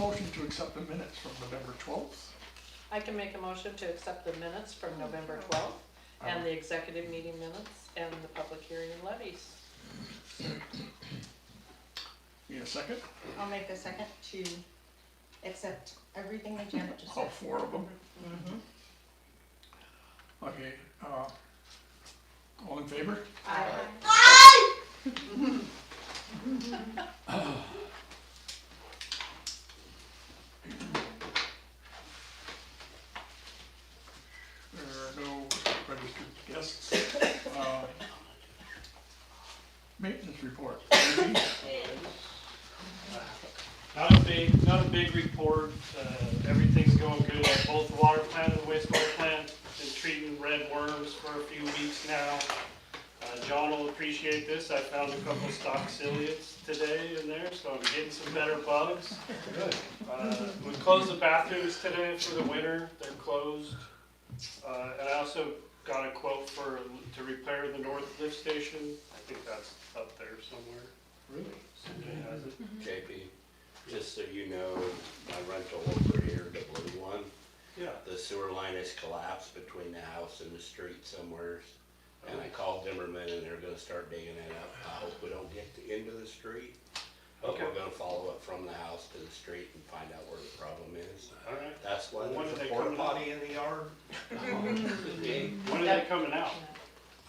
motion to accept the minutes from November 12th? I can make a motion to accept the minutes from November 12th and the executive meeting minutes and the public hearing and levies. Need a second? I'll make a second to accept everything that Janet just All said. 4 of them? Mm-hmm. Okay, all in favor? There are no registered guests. Maintenance report. Not a big report. Everything's going good at both the water plant and the wastewater plant. Been treating red worms for a few weeks now. John will appreciate this. I found a couple stock ciliates today in there, so I'm getting some better bugs. Good. We closed the bathrooms today for the winter. They're closed. And I also got a quote to repair the north lift station. I think that's up there somewhere. Really? Somebody has it. JP, just so you know, my rental over here, the blue one, Yeah. the sewer line has collapsed between the house and the street somewhere. And I called Dimmerman and they're gonna start digging it up. I hope we don't get into the street. But Okay. we're gonna follow it from the house to the street and find out where the problem is. All right. That's why When there's are a they porta coming out? potty in the yard. When are they coming out?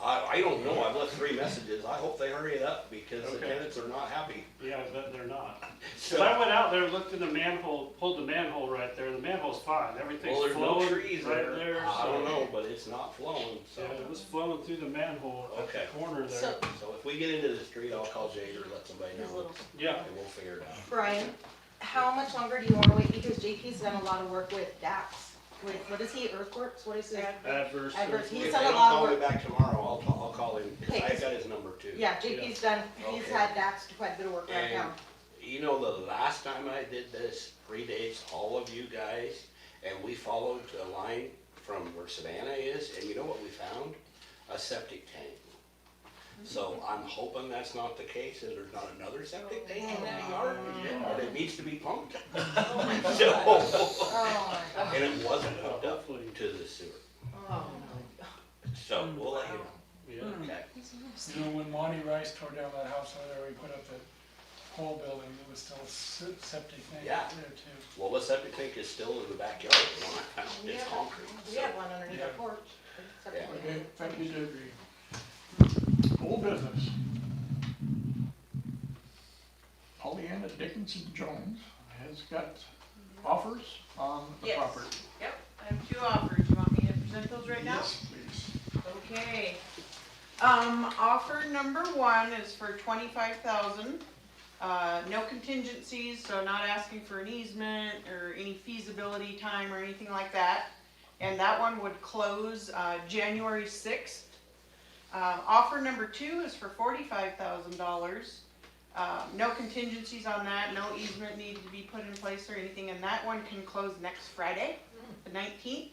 I don't know, I've left 3 messages. I hope they hurry it up because the Okay. tenants are not happy. Yeah, I bet they're not. So, Cause I went out there, looked in the manhole, pulled the manhole right there. The manhole's fine. Everything's well, there's no flowing trees right there. there. I don't so- know, but it's not flowing, so. Yeah, it was flowing through the manhole at Okay. the corner there. So, So if we get into the street, I'll call Jade or let somebody his know, little, Yeah. and we'll figure it out. Brian, how much longer do you want to wait? Because JP's done a lot of work with DAX. With, what is he, Earthworks? What is his? Adverse. Adverse. He's If done they a don't lot of call me work. back tomorrow, I'll call him, because Okay. I've got his number too. Yeah, JP's done, he's Okay. had DAX do quite a bit of work around And town. you know, the last time I did this predates all of you guys, and we followed a line from where Savannah is, and you know what we found? A septic tank. So I'm hoping that's not the case, and there's not another septic tank in that yard, and it needs to be pumped. So, Oh my God. and it wasn't hooked up Hopefully. to the sewer, Oh. so we'll let you know. Yeah. Okay. You know, when Monty Rice tore down that house over there, we put up the whole building, there was still a septic tank Yeah. there too. Well, the septic tank is still in the backyard, the one I found, it's Yeah. concrete. We so- have one underneath our Yeah. porch. Yeah. Okay, thank you, Deidre. Old business. Pollyanna Dickinson Jones has got offers on the Yes. property. Yep, I have 2 offers. You want me to present those right now? Yes, please. Okay. Offer number 1 is for $25,000. No contingencies, so not asking for an easement or any feasibility time or anything like that. And that one would close, January 6th. Offer number 2 is for $45,000. No contingencies on that, no easement needs to be put in place or anything, and that one can close next Friday, the 19th.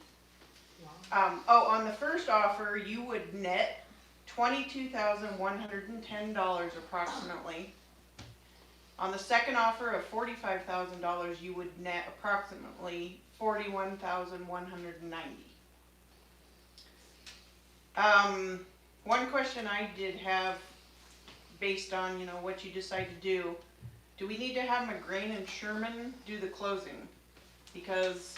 On the first offer, you would net $22,110 approximately. On the second offer of $45,000, you would net approximately $41,190. One question I did have, based on, what you decide to do we need to have McGrain and Sherman do the closing? Because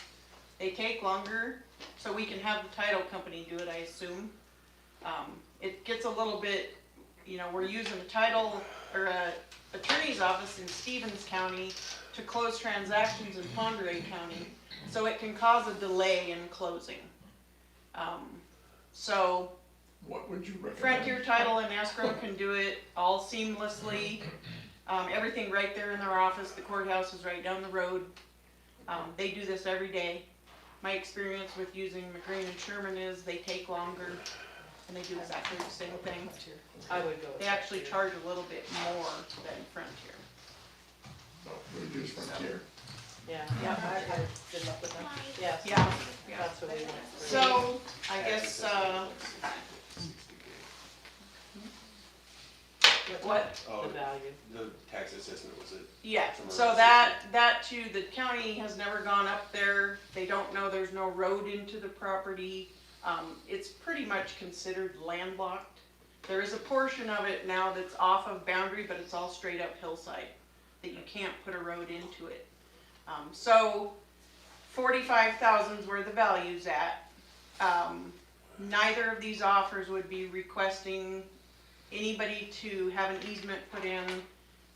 they take longer, so we can have the title company do it, I assume. It gets a little bit, we're using a title, or a attorney's office in Stevens County to close transactions in Ponderay County, so it can cause a delay in closing. So What would you recommend? Frontier Title and Escrow can do it all seamlessly. Everything right there in their office. The courthouse is right down the road. They do this every day. My experience with using McGrain and Sherman is they take longer and they do exactly the same thing. I would go with They actually Frontier. charge a little bit more than Frontier. So we'll use Frontier. Yeah, I did up with them. Yes. Yeah. That's what we went for. So, I guess, What? The value. The tax assessment was it? Yeah, Some so emergency that too, the county has never gone up there, they don't know there's no road into the property. It's pretty much considered landlocked. There is a portion of it now that's off of boundary, but it's all straight up hillside, that you can't put a road into it. So 45,000 is where the value's at. Neither of these offers would be requesting anybody to have an easement put in,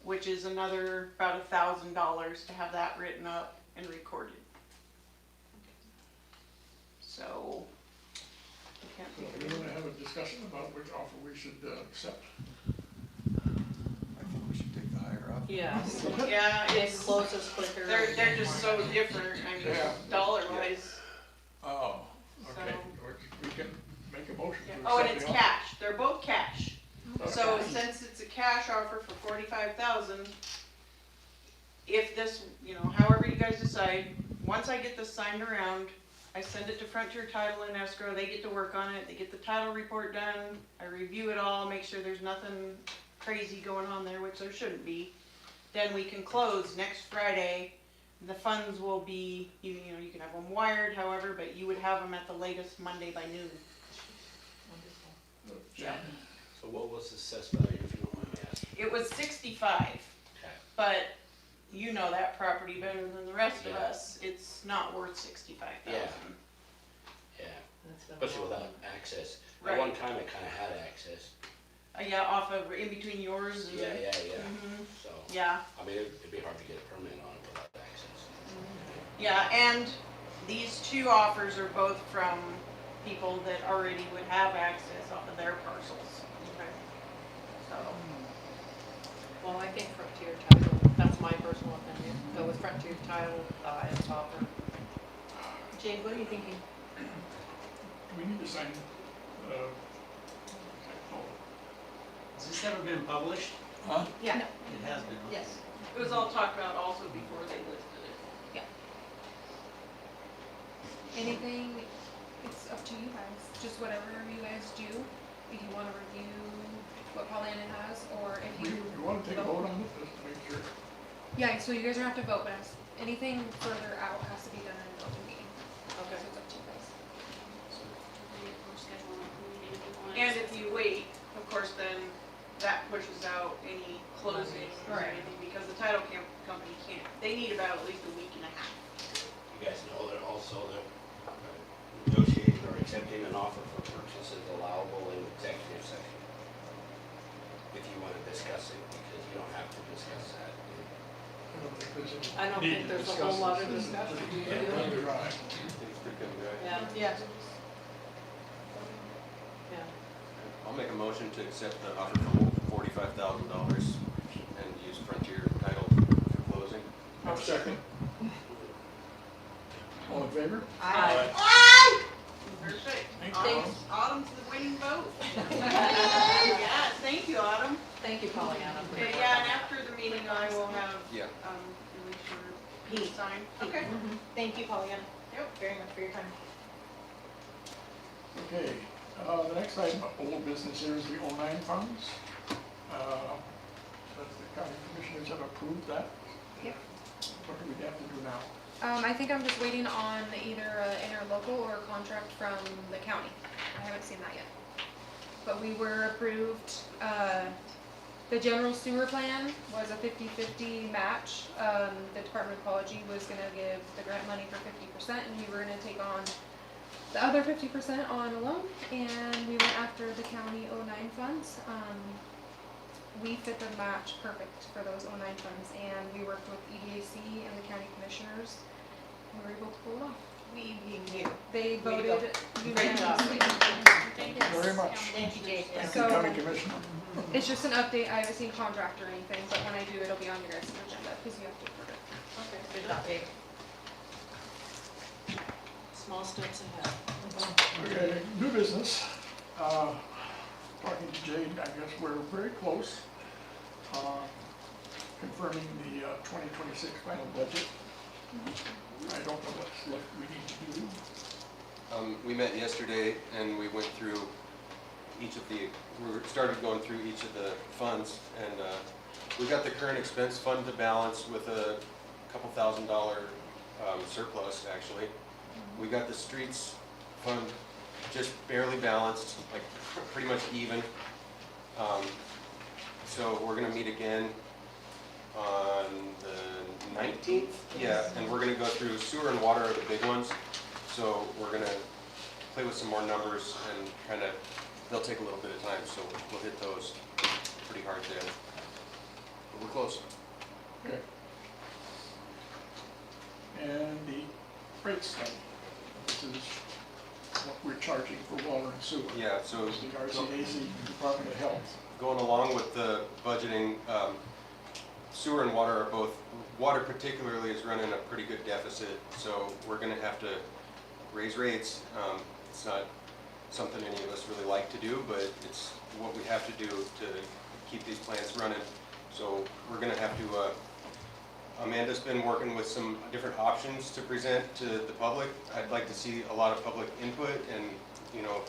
which is another about $1,000 to have that written up and recorded. So, I can't So think we're of it. gonna have a discussion about which offer we should accept. I think we should take the higher offer. Yes, Yeah, it it's, closes quicker. they're just so different, I mean, Yeah. dollar wise. Oh, okay, So- we can make a motion to accept Oh, and the it's offer. cash, they're both cash. So Okay. since it's a cash offer for 45,000, if this, however you guys decide, once I get this signed around, I send it to Frontier Title and Escrow, they get to work on it, they get the title report done, I review it all, make sure there's nothing crazy going on there, which there shouldn't be. Then we can close next Friday. The funds will be, you can have them wired, however, but you would have them at the latest Monday by noon. Yeah. So what was the assessed value, if you don't mind me asking? It was 65, Okay. but you know that property better than the rest of Yeah. us, it's not worth 65,000. Yeah, That's the especially without problem. access. Right. At one time, it kinda had access. Yeah, off of, in between yours and. Yeah. Mhm. So, Yeah, I mean, it'd be hard to get a permit on it without access. yeah, and these two offers are both from people that already would have access off of their parcels. So, Well, I think Frontier Title, that's my personal opinion, go with Frontier Title, and offer. Jane, what are you thinking? We need to sign, oh, Has this ever been published? huh? Yeah, It has been. yes. it was all talked about also before they listed it. Anything, it's up to you guys, just whatever you guys do, if you wanna review what Paulina has, or if We, you. we wanna take a vote on it, just to make sure. Yeah, so you guys don't have to vote, but anything further out has to be done in an open meeting, so Okay. it's up to you guys. And if you wait, of course, then that pushes out any closing or Right. anything, because the title company can't, they need about at least a week and a half. You guys know that also that negotiating or accepting an offer for purchase is allowable in executive session. If you wanna discuss it, because you don't have to discuss that. I don't think there's any I don't need think to there's a discuss whole lot this. of This is discussion. just You a do? cut and dry. Things pretty good, right? Yeah, Yeah. yeah. I'll make a motion to accept the offer for $45,000 and use Frontier Title for closing. Have a second. All in favor? Perfect. Thanks. Autumn's the winning vote. Yeah, thank you, Autumn. Thank you, Pollyanna. for your Okay, work yeah, on and that. after the meeting, I will have, Yeah. release Pete. your sign. Okay. Thank you, Pollyanna. Yep. Very much for your time. Okay, the next item of old business here is the 09 funds. Does the county commissioners have approved that? Yep. What do we have to do now? I think I'm just waiting on either an interlocal or a contract from the county, I haven't seen that yet. But we were approved, the general sewer plan was a 50-50 match. The Department of Ecology was gonna give the grant money for 50%, and we were gonna take on the other 50% on a loan, and we went after the county 09 funds. We fit the match perfect for those 09 funds, and we worked with EDAC and the county commissioners, and we were able to pull it off. We being you. They Way to go. voted Great job. unanimously. Thank you very much. Thank you, Jake. Thank you, So- county commissioner. It's just an update, I haven't seen contract or anything, but when I do, it'll be on your guys' agenda, because you have to approve it. Okay, good job, Dave. Small steps ahead. Okay, new business. Talking to Jade, I guess we're very close. Confirming the 2026 final budget. I don't know what we need to do. We met yesterday and we went through each of the, we started going through each of the funds, and we got the current expense fund to balance with a couple $1,000 surplus, actually. We got the streets fund just barely balanced, like pretty much even. So we're gonna meet again on the 19th? Yeah, and we're gonna go through sewer and water are the big ones. So we're gonna play with some more numbers and kind of, they'll take a little bit of time, so we'll hit those pretty hard then. But we're close. Okay. And the rate study. This is what we're charging for water and sewer. Yeah, so It's the RCAC Department of Health. going along with the budgeting, sewer and water are both, water particularly is running a pretty good deficit, so we're gonna have to raise rates. It's not something any of us really like to do, but it's what we have to do to keep these plants running. So we're gonna have to, Amanda's been working with some different options to present to the public. I'd like to see a lot of public input, and, you know,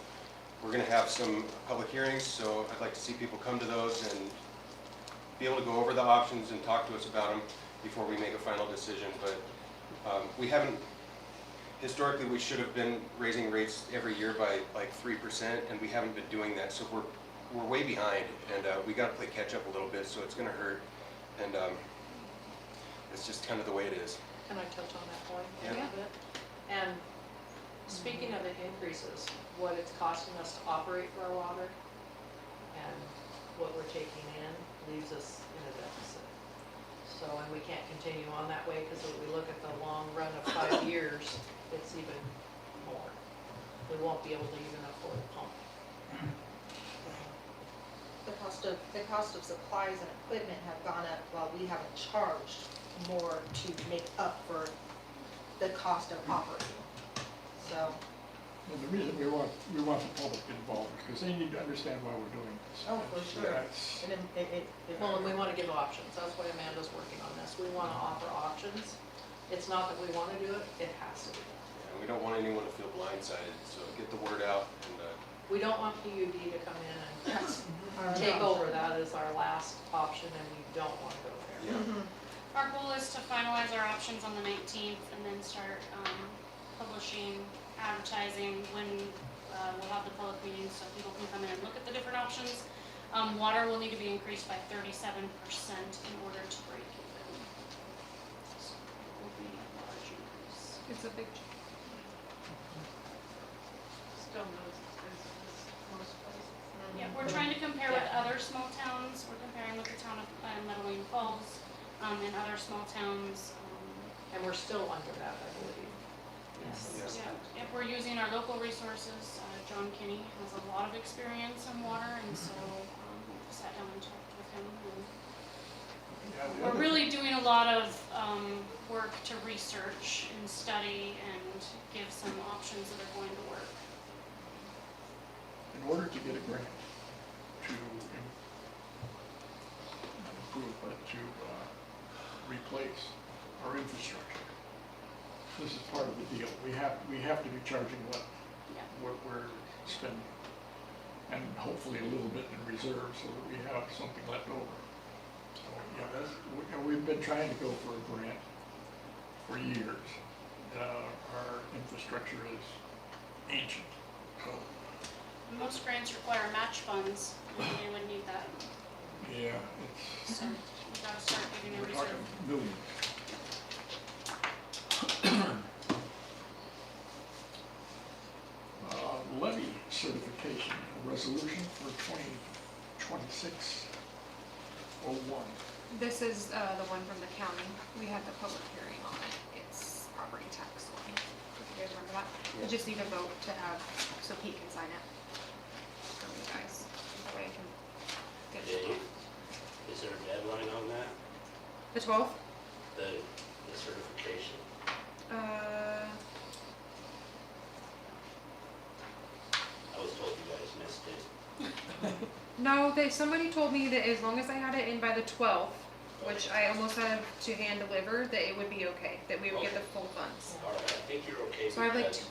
we're gonna have some public hearings, so I'd like to see people come to those and be able to go over the options and talk to us about them before we make a final decision. But we haven't, historically, we should have been raising rates every year by like 3%, and we haven't been doing that, so we're way behind, and we gotta play catch up a little bit, so it's gonna hurt. And it's just kind of the way it is. Can I touch on that point a Yeah. little bit? And speaking of the increases, what it's costing us to operate for our water and what we're taking in leaves us in a deficit. So, and we can't continue on that way, because if we look at the long run of 5 years, it's even more. We won't be able to even afford a pump. The cost of supplies and equipment have gone up while we haven't charged more to make up for the cost of operating. So, And the reason we want the public involved is because they need to understand why we're doing this. oh, for sure. That's- And it Well, and we want to give options. That's why Amanda's working on this. We want to offer options. It's not that we want to do it, it has to be done. And we don't want anyone to feel blindsided, so get the word out. And We don't want PUD to come in That's and take over. That is our last option, and we don't want to go there. yeah. Our goal is to finalize our options on the 19th and then start publishing, advertising when we'll have the public meetings so people can come in and look at the different options. Water will need to be increased by 37% in order to break even. So it will be a large increase. It's a big, Still not as expensive as most places. Yeah, we're trying to compare with Yeah. other small towns. We're comparing with the town of Metaline Falls and other small towns. And we're still under that, I believe. Yes. Yeah, if we're using our local resources, John Kinney has a lot of experience in water, and so we sat down and talked with him. Yeah, And the we're other- really doing a lot of work to research and study and give some options that are going to work. In order to get a grant to improve, but to replace our infrastructure, this is part of the deal. We have to be charging what Yeah. we're spending, and hopefully a little bit in reserve so that we have something left over. So, yeah, we've been trying to go for a grant for years. Our infrastructure is ancient, so, Most grants require match funds, and we would need that. yeah, it's, So we've got to start giving a we're reserve. talking millions. Levy certification, a resolution for 2026-01. this is the one from the county. We had the public hearing on it. It's property tax one. If you guys remember that. We just need a vote to have, so Pete can sign it. For you guys. That way I can get it. Dave, is there a deadline on that, The 12th? the certification? I was told you guys missed it. No, somebody told me that as long as I had it in by the 12th, which I almost had to hand deliver, that it would be okay, that we would get the full funds. All right, I think you're okay So I have like because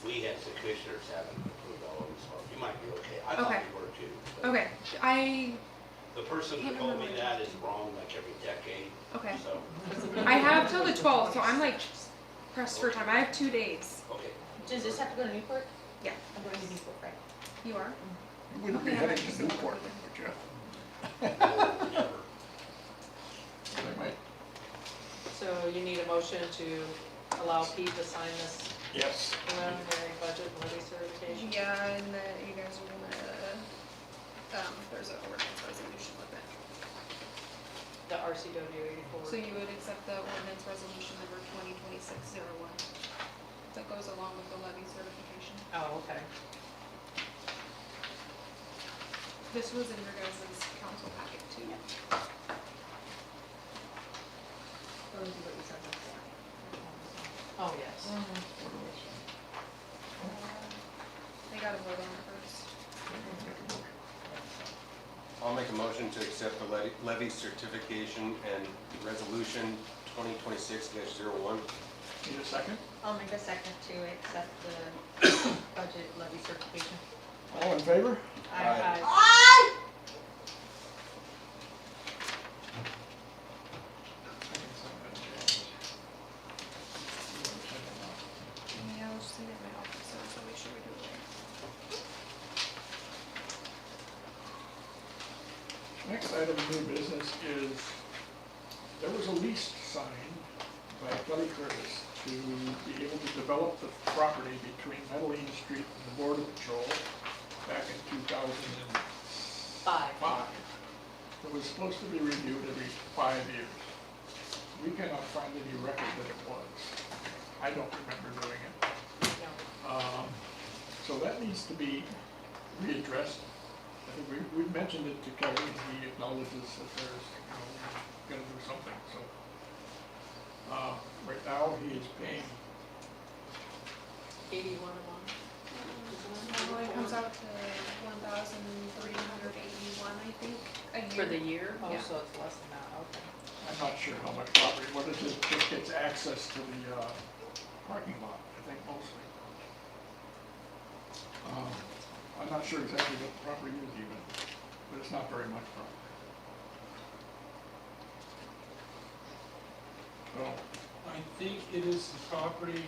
we have, the commissioners haven't approved all going slow. You might be okay. I thought Okay. you were too. but Okay, The person who Can't told me remember. that is wrong like every decade, okay. so, I have till the 12th, so I'm like pressed for time. I have 2 days. okay. Does this have to go to Newport? Yeah. I'm going to Newport, right? You are? You wouldn't be Okay, I heading might just to look Newport, over would you? No, never. They might. So you need a motion to allow Pete to sign this Yes. preliminary budget levy certification? Yeah, and then you guys are gonna, there's an ordinance resolution with it. The RCW 84? So you would accept the ordinance resolution number 2026-01 that goes along with the levy certification. Oh, okay. This was in your guys' council packet too. Oh, yes. They gotta vote on it first. I'll make a motion to accept the levy certification and resolution 2026-01. Need a second? I'll make a second to accept the budget levy certification. All in favor? Aye. Yeah, I was just thinking of my office, so I was make sure we do it right. Next item of new business is, there was a lease signed by Kelly Curtis to be able to develop the property between Metaline Street and the Border Patrol back in 2005. It was supposed to be reviewed every 5 years. We cannot find any record that it was. I don't remember doing it. No. So that needs to be readdressed. I think we mentioned it to Kelly, and he acknowledges that there's, gonna do something, so. Right now, he is paying, 81 a month? Well, it comes out to 1,381, I think, a year. For the year? Oh, Yeah. so it's less than that, okay. I'm not sure how much property, what is it, just gets access to the, parking lot, I think mostly. I'm not sure exactly what the property is even, but it's not very much property. So, I think it is the property,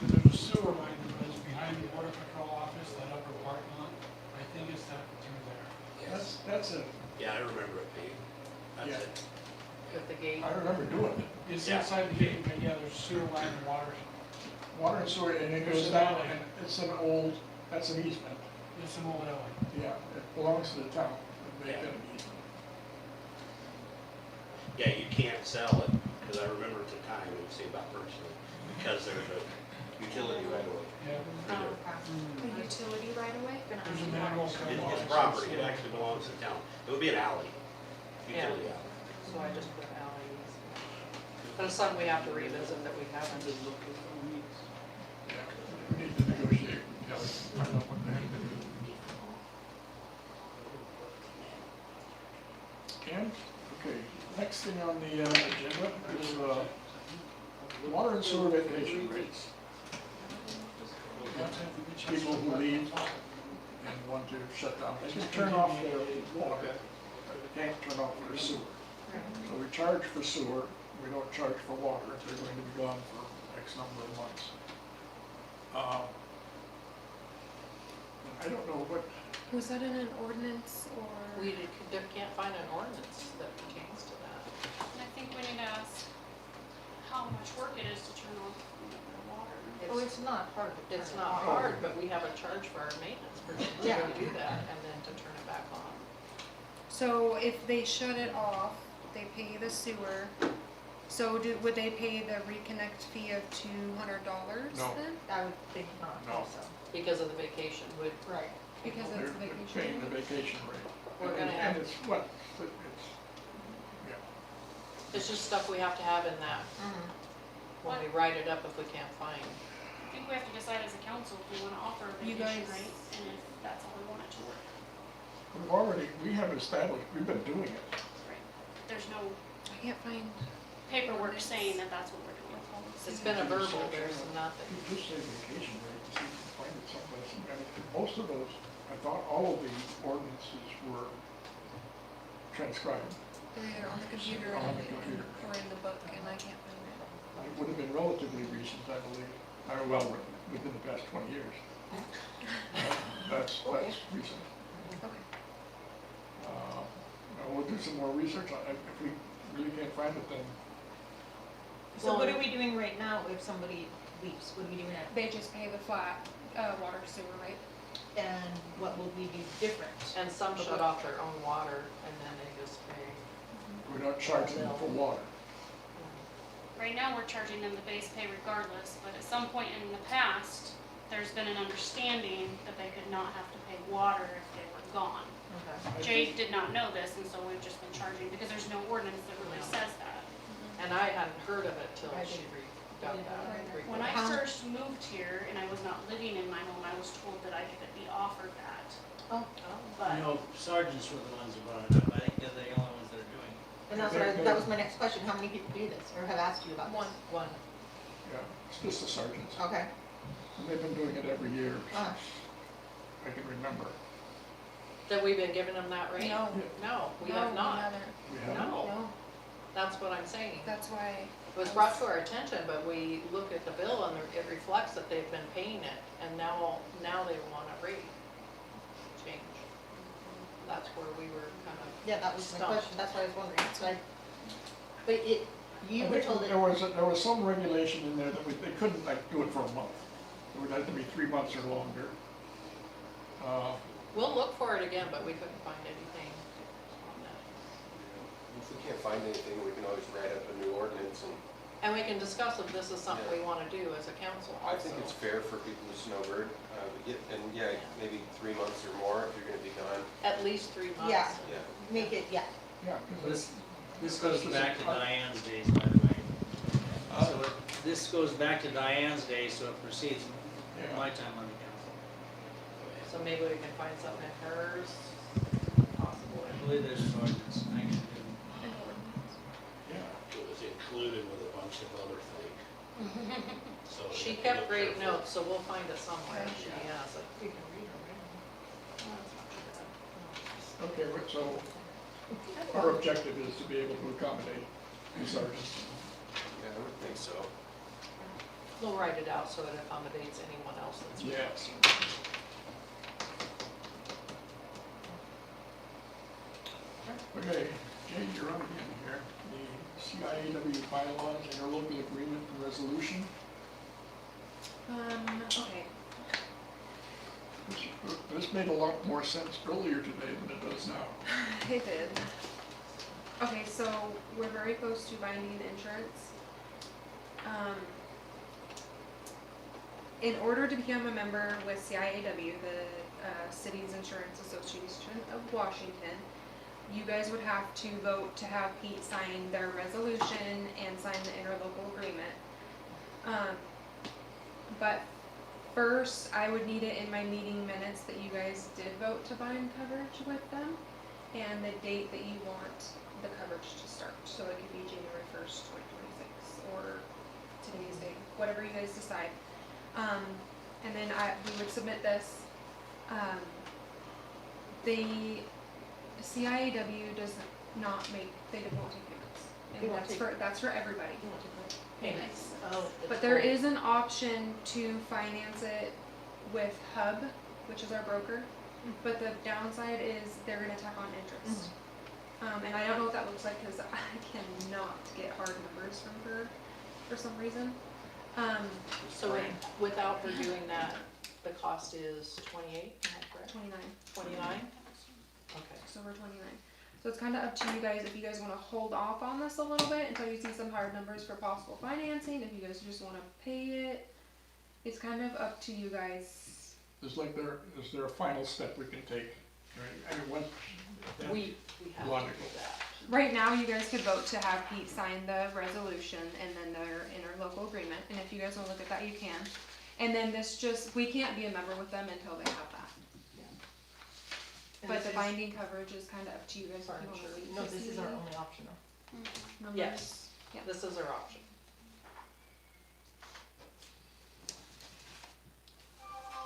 there's a sewer line that runs behind the border patrol office, that upper parking lot. I think it's that through there. that's it, Yeah, I remember it being, Yeah. that's it. With the gate? I remember doing it. It's Yeah. inside the gate, but yeah, there's a sewer line and water. Water and sewer, and it There's goes an down, alley. and it's an old, that's an easement, It's an old alley. yeah, it belongs to the town, they Yeah. get an easement. Yeah, you can't sell it, because I remember at the time, it was about purchasing, because there's a utility right away. Yeah. through there. A utility right away? There's a manhole coming off. It's property, it actually belongs to the town. It would be an alley, Yeah. utility alley. So I just put alleys. But it's something we have to revisit that we haven't. Yeah, we need to negotiate with Kelly, find out what the heck to do. And, okay, next thing on the agenda is water and sewer vacation rates. People who leave and want to shut down, they can turn off their water, but they can't turn off their sewer. So we charge for sewer, we don't charge for water if they're going to be gone for X number of months. And I don't know what, Was that in an ordinance or? We can't find an ordinance that pertains to that. And I think we need to ask how much work it is to turn off the water. Oh, it's not hard to turn It's it not off. hard, but we have a charge for our maintenance person to Yeah. do that and then to turn it back on. So if they shut it off, they pay the sewer. So would they pay the reconnect fee of $200 No. then? I would think not No. also. Because of the vacation, would, Right. Because they're it's they're vacation. paying the vacation rate. We're gonna And have- it's what, it's, yeah. it's just stuff we have to have in that when we write it up if we can't find. I think we have to decide as a council if we wanna offer a You vacation guys- rate and if that's how we want it to work. We have established, we've been doing it. There's no, I can't find, paperwork saying that that's what we're doing. It's been a verbal, there's nothing. You just say vacation rate, see if you can find it someplace. I mean, most of those, I thought all of the ordinances were transcribed. They're either on the computer On the computer. or in the book, and I can't find it. It would have been relatively recent, I believe, well, within the past 20 years. That's recent. Okay. We'll do some more research on it. If we really can't find it, then So what are we doing right now if somebody leaves? What are we doing at, They just pay the flat, water sewer rate. and what will we do different? And some shut off their own water and then they just pay. we're not charging them for water. Right now, we're charging them the base pay regardless, but at some point in the past, there's been an understanding that they could not have to pay water if they were gone. Jade did not know this, and so we've just been charging, because there's no ordinance that really No. says that. And I hadn't heard of it till I she didn't. got that. When I How- first moved here and I was not living in my home, I was told that I could be offered that. Oh, But No, sergeants were the ones who brought it up. I think they're the only ones that are doing it. and that's what that was my next question. How many people do this or have asked you about this? One. Yeah, it's just the sergeants. Okay. And they've been doing it every year Uh, I can remember. That we've been giving them that rate? No. No, we No, have not. haven't. We haven't. No, No, that's what I'm saying. that's why. It was brought to our attention, but we look at the bill and it reflects that they've been paying it, and now they want a rate change. That's where we were kind of, yeah, that was my Stumped. question. That's why I was wondering. So but you I were think told there was some regulation in there that they couldn't like do it for a month. It would have to be 3 months or longer. we'll look for it again, but we couldn't find anything on that. If we can't find anything, we can always write up a new ordinance, and And we can discuss if this is something we want to do as a council I think also. it's fair for people to snowbird. Maybe 3 months or more if you're gonna be gone. At least 3 months. Yeah. Yeah. make it, yeah. Yeah, because This goes back to Diane's days, by the way. So this goes back to Diane's days, so it proceeds my time on the council. So maybe we can find something in hers, possibly. I believe there's an ordinance, I can do. yeah. It was included with a bunch of other things. So you She have to kept look great carefully. notes, so we'll find it somewhere. Okay. She has it. You can read her, right? Okay, so our objective is to be able to accommodate the sergeants. Yeah, I would think so. We'll write it out so it accommodates anyone else that's Yeah. requesting. Okay, Jay, you're on again here. The CIAW bylaws, interlocal agreement and resolution. Okay. This made a lot more sense earlier today than it does now. It did. Okay, so we're very close to binding insurance. In order to become a member with CIAW, the Cities Insurance Association of Washington, you guys would have to vote to have Pete sign their resolution and sign the interlocal agreement. But first, I would need it in my meeting minutes that you guys did vote to bind coverage with them, and the date that you want the coverage to start. So it could be January 1st, 2026, or today's date, whatever you guys decide. And then we would submit this. The CIAW does not make, they won't take payments. They And won't that's for everybody. Payments. Oh, But there is an option to finance it with Hub, which is our broker. But the downside is they're gonna tack on interest. And I don't know what that looks like, cause I cannot get hard numbers from her for some reason. So without her doing that, the cost is 28, am I correct? 29. 29? Okay. So we're 29. So it's kind of up to you guys if you guys want to hold off on this a little bit until you see some hard numbers for possible financing. If you guys just want to pay it, it's kind of up to you guys. Is there a final step we can take? I mean, once. We have to Logical. do that. Right now, you guys could vote to have Pete sign the resolution and then their interlocal agreement. And if you guys want to look at that, you can. And then we can't be a member with them until they have that. But the binding coverage is kind of up to you guys if you want to leave. No, this is our only option though. Numbers. Yes. Yeah. This is our option.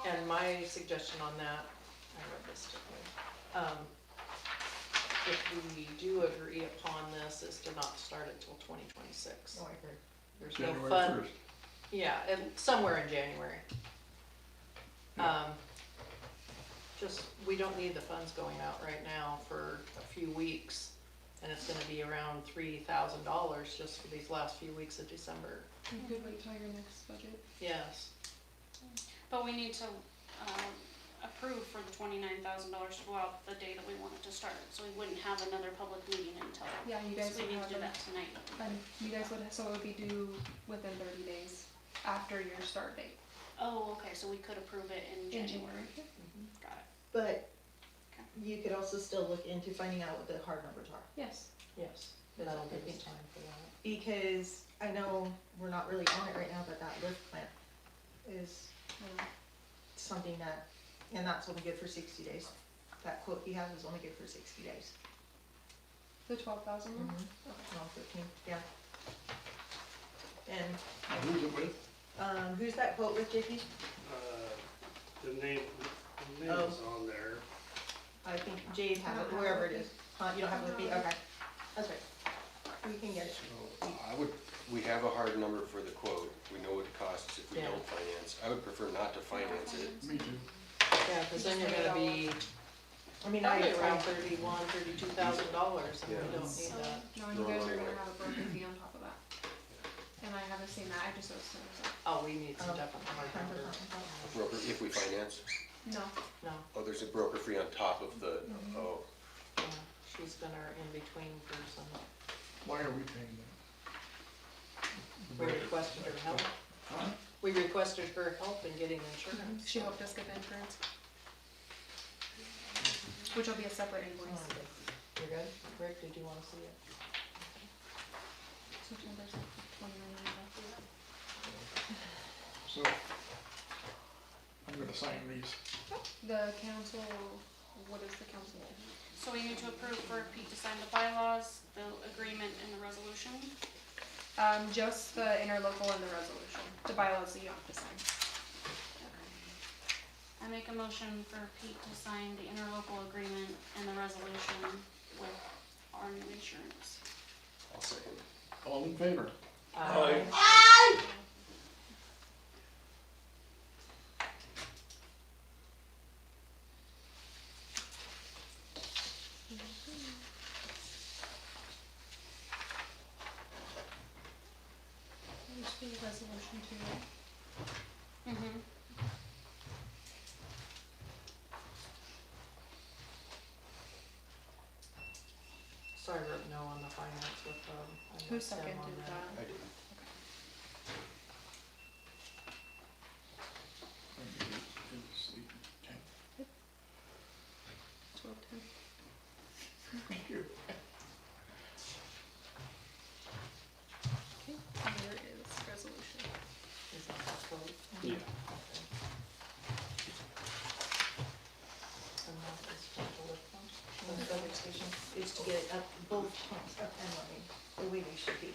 And my suggestion on that, I wrote this today, if we do agree upon this, is to not start it till 2026. No, I agree. There's no January fun, 1st. yeah, and somewhere in January. Just, we don't need the funds going out right now for a few weeks, and it's gonna be around $3,000 just for these last few weeks of December. You could wait till your next budget. Yes, But we need to, approve for the $29,000 to go out the day that we want it to start, so we wouldn't have another public meeting until. Yeah, you guys So we would need have to do them- that tonight. And you guys would, so it would be due within 30 days after your start date Oh, okay, so we could approve it in in January. January. Got it. But you could also still look into finding out what the hard numbers are. Yes. yes, that'll give us time for that. Because I know we're not really on it right now, but that lift plant is something that, and that's only good for 60 days. That quote he has is only good for 60 days. The 12,000 one? No, 15, yeah. And, Who's it with? who's that quote with, JP? The name is on there. I think Jade has it, wherever it is. You don't have it with me, okay. That's right. We can get it. So we have a hard number for the quote. We know what it costs if we Yeah. don't finance. I would prefer not to finance it. Me too. Yeah, cause then you're gonna be I mean, probably around $32,000, and we Yeah. don't need that. No, and you guys are gonna have a broker fee on top of that. And I haven't seen that, I just assumed that. Oh, we need some definitely hard numbers. Broker, if we finance, No. No, oh, there's a broker fee on top of the, oh, yeah, she's been our in-between person. Why are we paying We them? requested her help. Huh? We requested her help in getting insurance. She helped us get the insurance. Which will be a separate invoice. You're good? Rick, did you wanna see it? September 29th. So, I'm gonna sign these. The council, what is the council? So we need to approve for Pete to sign the bylaws, the agreement, and the resolution. Just the interlocal and the resolution, the bylaws that you have to sign. I make a motion for Pete to sign the interlocal agreement and the resolution with our new insurance. I'll second. All in favor? Just for the resolution too. Mm-hmm. So I wrote no on the finance with, I Who wrote Tim seconded on that? I did. Okay. 12:10. Thank you. Okay, and there is resolution. Is that that quote? Yeah. Okay. And that is for the lift pump? The septic station is to get up, both pumps up and running, the way they should be.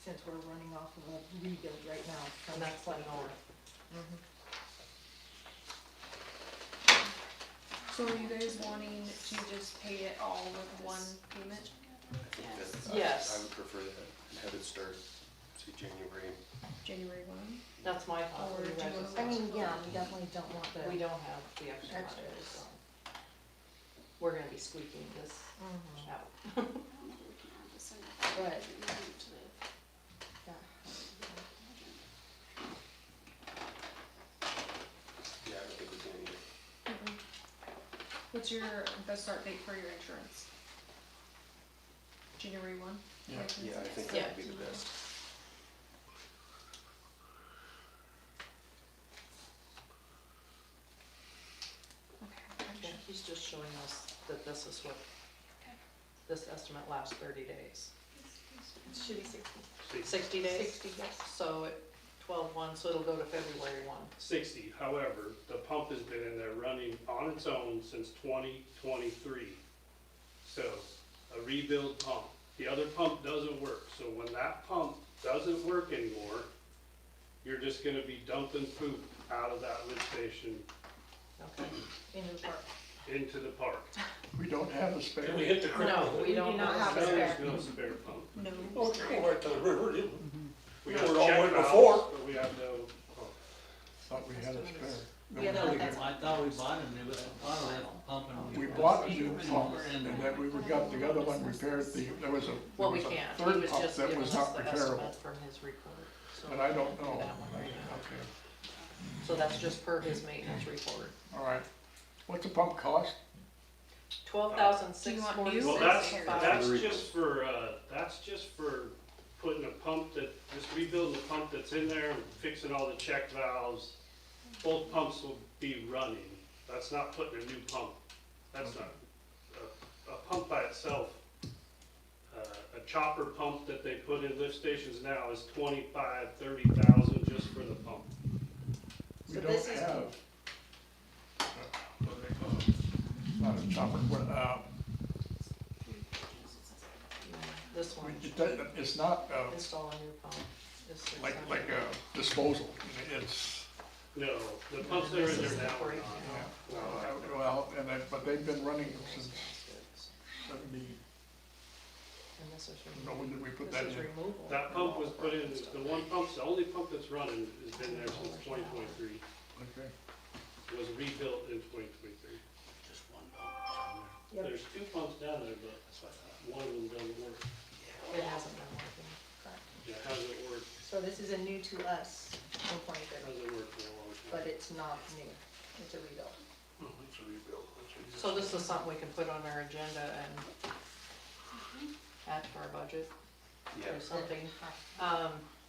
Since we're running off of a rebuild right now. And that's like north. So are you guys wanting to just pay it all with one payment? That's- Yes. I would prefer that, and have it start, say, January. January 1? That's my thought. Or What do you do you guys wanna- I think? mean, yeah, we definitely don't want the. We don't have the extra money, Extras. so. We're gonna be squeaking this Mhm. out. I don't know that we can add this in. Right. To the Yeah, I don't think we can either. What's the start date for your insurance? January 1? Yeah. Yeah, I think Yeah. that would be the best. Yeah, he's just showing us that this is what, Okay. this estimate lasts 30 days. It should be 60. 60 days? 60, yes. So at 12/1, so it'll go to February 1. 60, however, the pump has been in there running on its own since 2023. So, a rebuild pump The other pump doesn't work, so when that pump doesn't work anymore, you're just gonna be dumping poop out of that lift station Okay. Into the park. into the park. We don't have a spare. Can we hit the creek? No, we do don't not have have a a spare. There's no spare pump. No. Oh, it's going right to the river, didn't it? We We have poured all the check way valves, before. but we have no pump. Thought we had a spare. We have a- I thought we bought a new pump and We bought a new pump, and then we got the other one repaired, there was Well, we a can't, he third was pump just that giving was us not the repairable. estimate from his report. So But I don't we do know. that one right now. Okay, So that's just per his maintenance report. all right. What's the pump cost? 12,646. Do you want new? Well, Or- that's just for putting a pump just rebuilding the pump that's in there and fixing all the check valves. Both pumps will be running. That's not putting a new pump. That's not, a pump by itself. A chopper pump that they put in lift stations now is 25, 30,000 just for the pump. We So don't this is- have, what do they call it? Not a chopper, but, This one, it's not, install a new pump. is like 600. a disposal. It's, No, the pumps that are in there now are This is not. well, but they've been running since 70, And this is no, when did we put this that is in? removal. That from pump all was the put in, stuff. the one pump's, the only pump that's running has been there since 2023. Okay. Was rebuilt in 2023. Just one pump. Yep. There's two pumps down there, but one of them doesn't work. It hasn't been working. Yeah, hasn't worked, So this is a new to us in 2030, hasn't worked for a long time. but it's not new. It's a rebuild. Oh, it's a rebuild. It's a- So this is something we can put on our agenda and add to our budget Yeah, or something.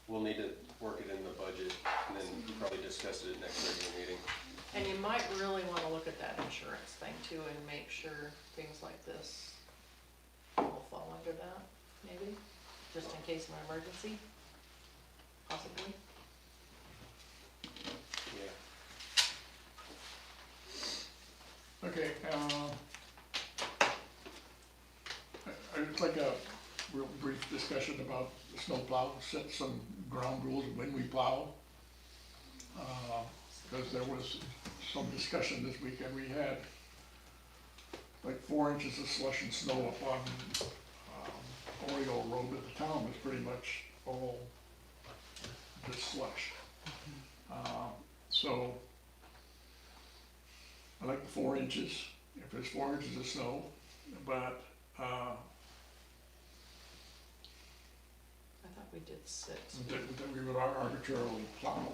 we'll need to work it in the budget and then probably discuss it at next regular meeting. And you might really wanna look at that insurance thing too and make sure things like this will fall under that, maybe, just in case of an emergency, possibly. Yeah. Okay, I'd like a real brief discussion about the snow plow, set some ground rules when we plow. Because there was some discussion this weekend, we had like 4 inches of slush and snow up on Oriole Road, but the town was pretty much all just slush. So I like the 4 inches, if there's 4 inches of snow, but, I thought we did 6. that we would arbitrarily plow.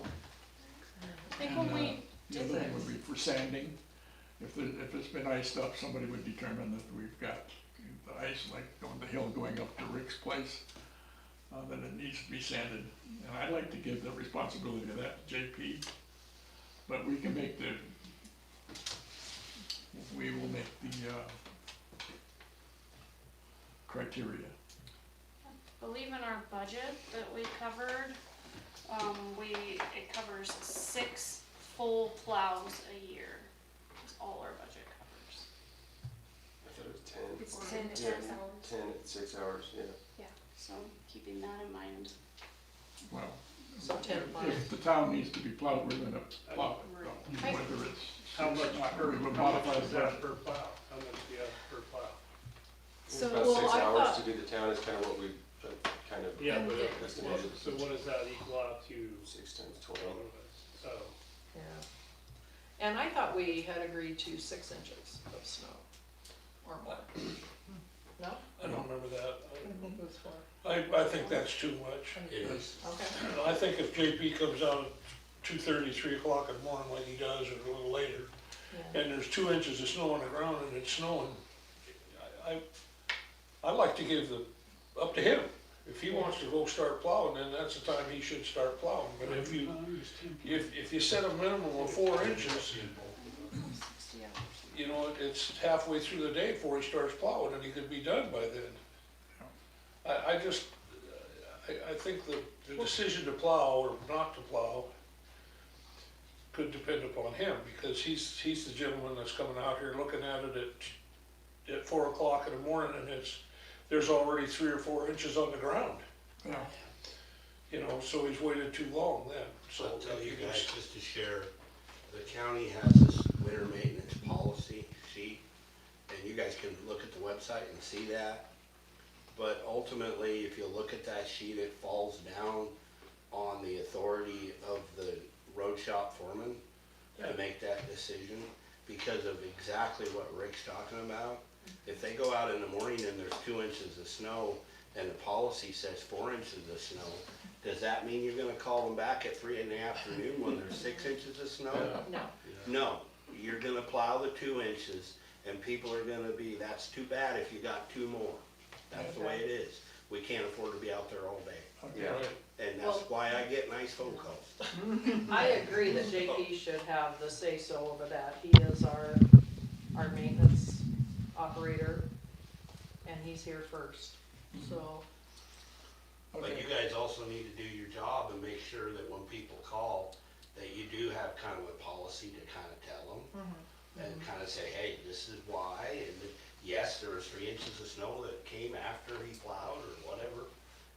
I think when we The other thing would be for sanding, if it's been iced up, somebody would determine that we've got the ice, like on the hill going up to Rick's place, that it needs to be sanded. And I'd like to give the responsibility of that to JP, but we can make we will make the criteria. believe in our budget that we covered, it covers 6 full plows a year. That's all our budget covers. I thought it was 10. It's 10 to Yeah, 6 hours. 10 at 6 hours, yeah. Yeah, so keeping that in mind. Well, So 10 plows. if the town needs to be plowed, we're gonna plow it, Right. whether it's. How much not, per, we would how modify much the is that budget. per plow? How much do you have per plow? So, About well, 6 I hours thought- to do the town is kind of what we kind of Yeah, but estimated. so what does that equal out to? 6 times 12. Oh, Yeah. And I thought we had agreed to 6 inches of snow or more. No? I don't remember that. I think it was 4. I think that's too much. It is. Okay. I think if JP comes out at 2:30, 3 o'clock in the morning like he does, or a little later, Yeah. and there's 2 inches of snow on the ground and it's snowing, I like to give up to him. If he wants to go start plowing, then that's the time he should start plowing. But if you set a minimum of 4 inches, you know, it's halfway through the day before he starts plowing and he could be done by then. I think the decision to plow or not to plow could depend upon him, because he's the gentleman that's coming out here looking at it at 4 o'clock in the morning, and there's already 3 or 4 inches on the ground. Yeah. You know, so he's waited too long then, so. So I'll tell you he guys, just- just to share, the county has this winter maintenance policy sheet, and you guys can look at the website and see that. But ultimately, if you look at that sheet, it falls down on the authority of the road shop foreman to make that decision because of exactly what Rick's talking about. If they go out in the morning and there's 2 inches of snow and the policy says 4 inches of snow, does that mean you're gonna call them back at 3 in the afternoon when there's 6 inches of snow? Yeah. No, No, you're gonna plow the 2 inches and people are gonna be, that's too bad if you got 2 more. That's the way it is. We can't afford to be out there all day. Okay. And that's why I get nice phone calls. I agree that JP should have the say-so over that. He is our maintenance operator, and he's here first, so. But Okay. you guys also need to do your job and make sure that when people call, that you do have kind of a policy to kind of tell them. And kind of say, hey, this is why, and yes, there was 3 inches of snow that came after he plowed or whatever,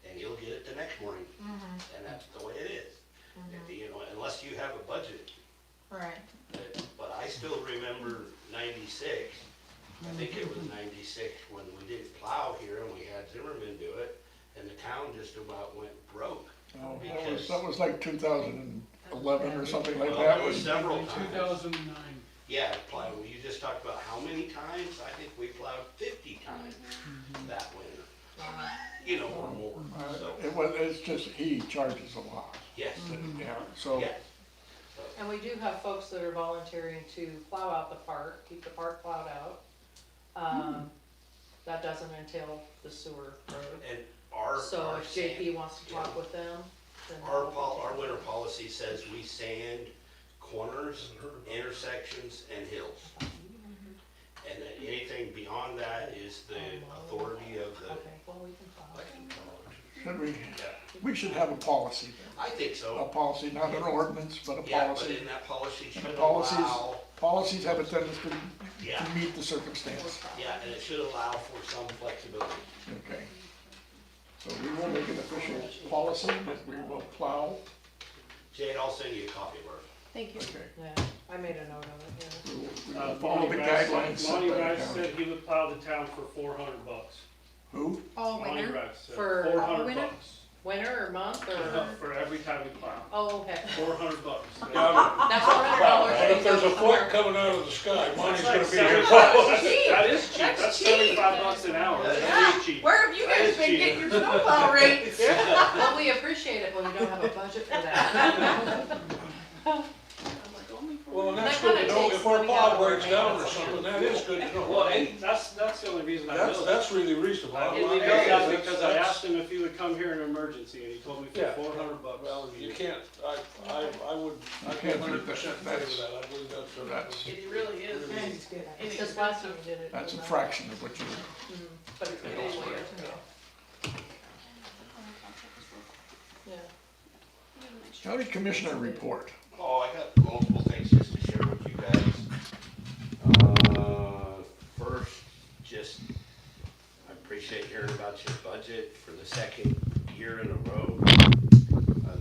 and he'll get it the next morning. And that's the way it is. You know, unless you have a budget. Right. But I still remember 96, I think it was 96, when we didn't plow here and we had Zimmerman do it, and the town just about went broke. Oh, Because- that was like 2011 or something like Well, that. there was several times. 2009. Yeah, plowing, you just talked about how many times, I think we plowed 50 times that winter. You know, or more, so, It's just, he charges a lot. yes, Yeah, so. yes. And we do have folks that are volunteering to plow out the park, keep the park plowed out. That doesn't entail the sewer road. And our, So our if sand, JP wants to talk with them, then. our winter policy says we sand corners, intersections, and hills. And then anything beyond that is the authority of the, Okay, well, we can plow. Should we, yeah, we should have a policy then. I think A so. policy, not an ordinance, but a Yeah, but policy. in that policy And should the policies, allow, policies have a tendency yeah, to meet the circumstance. yeah, and it should allow for some flexibility. Okay. So we will make an official policy that we will plow. Jade, I'll send you a copy of it. Thank you. Okay. Yeah, I made a note of it, yeah. We will follow the Monty Rice guidelines set Monty by the Rice county. said he would plow the town for $400. Who? All Monty winter. Rice said For $400. winter? Winter or month or? For every time we plow. Oh, okay. $400. Yeah, That's $400. but if there's a foot coming out of the sky, money's gonna be here. That is cheap, that's cheap. $75 an hour, that's Yeah. pretty cheap. Where have you That guys is been cheap. getting your snowplow rates? Well, we appreciate it, but we don't have a budget for that. Well, and that's That good to kinda know, takes if our money out of plow our breaks down or maintenance. something, that is good to know. Well, and that's the only reason I know that. That's really reasonable. I only know Hey, that that's- because I that's- asked him if he would come here in an emergency, and he told me for Yeah. $400. Well, you can't, I would, I'd be can't do 100% that. favor of that, I believe that's. It really is. It's good. It's just last time we did it. That's a it was fraction of what you, But it's It good also anyway, is, yeah. county commissioner report. Oh, I got multiple things just to share with you guys. First, just, I appreciate hearing about your budget for the second year in a row.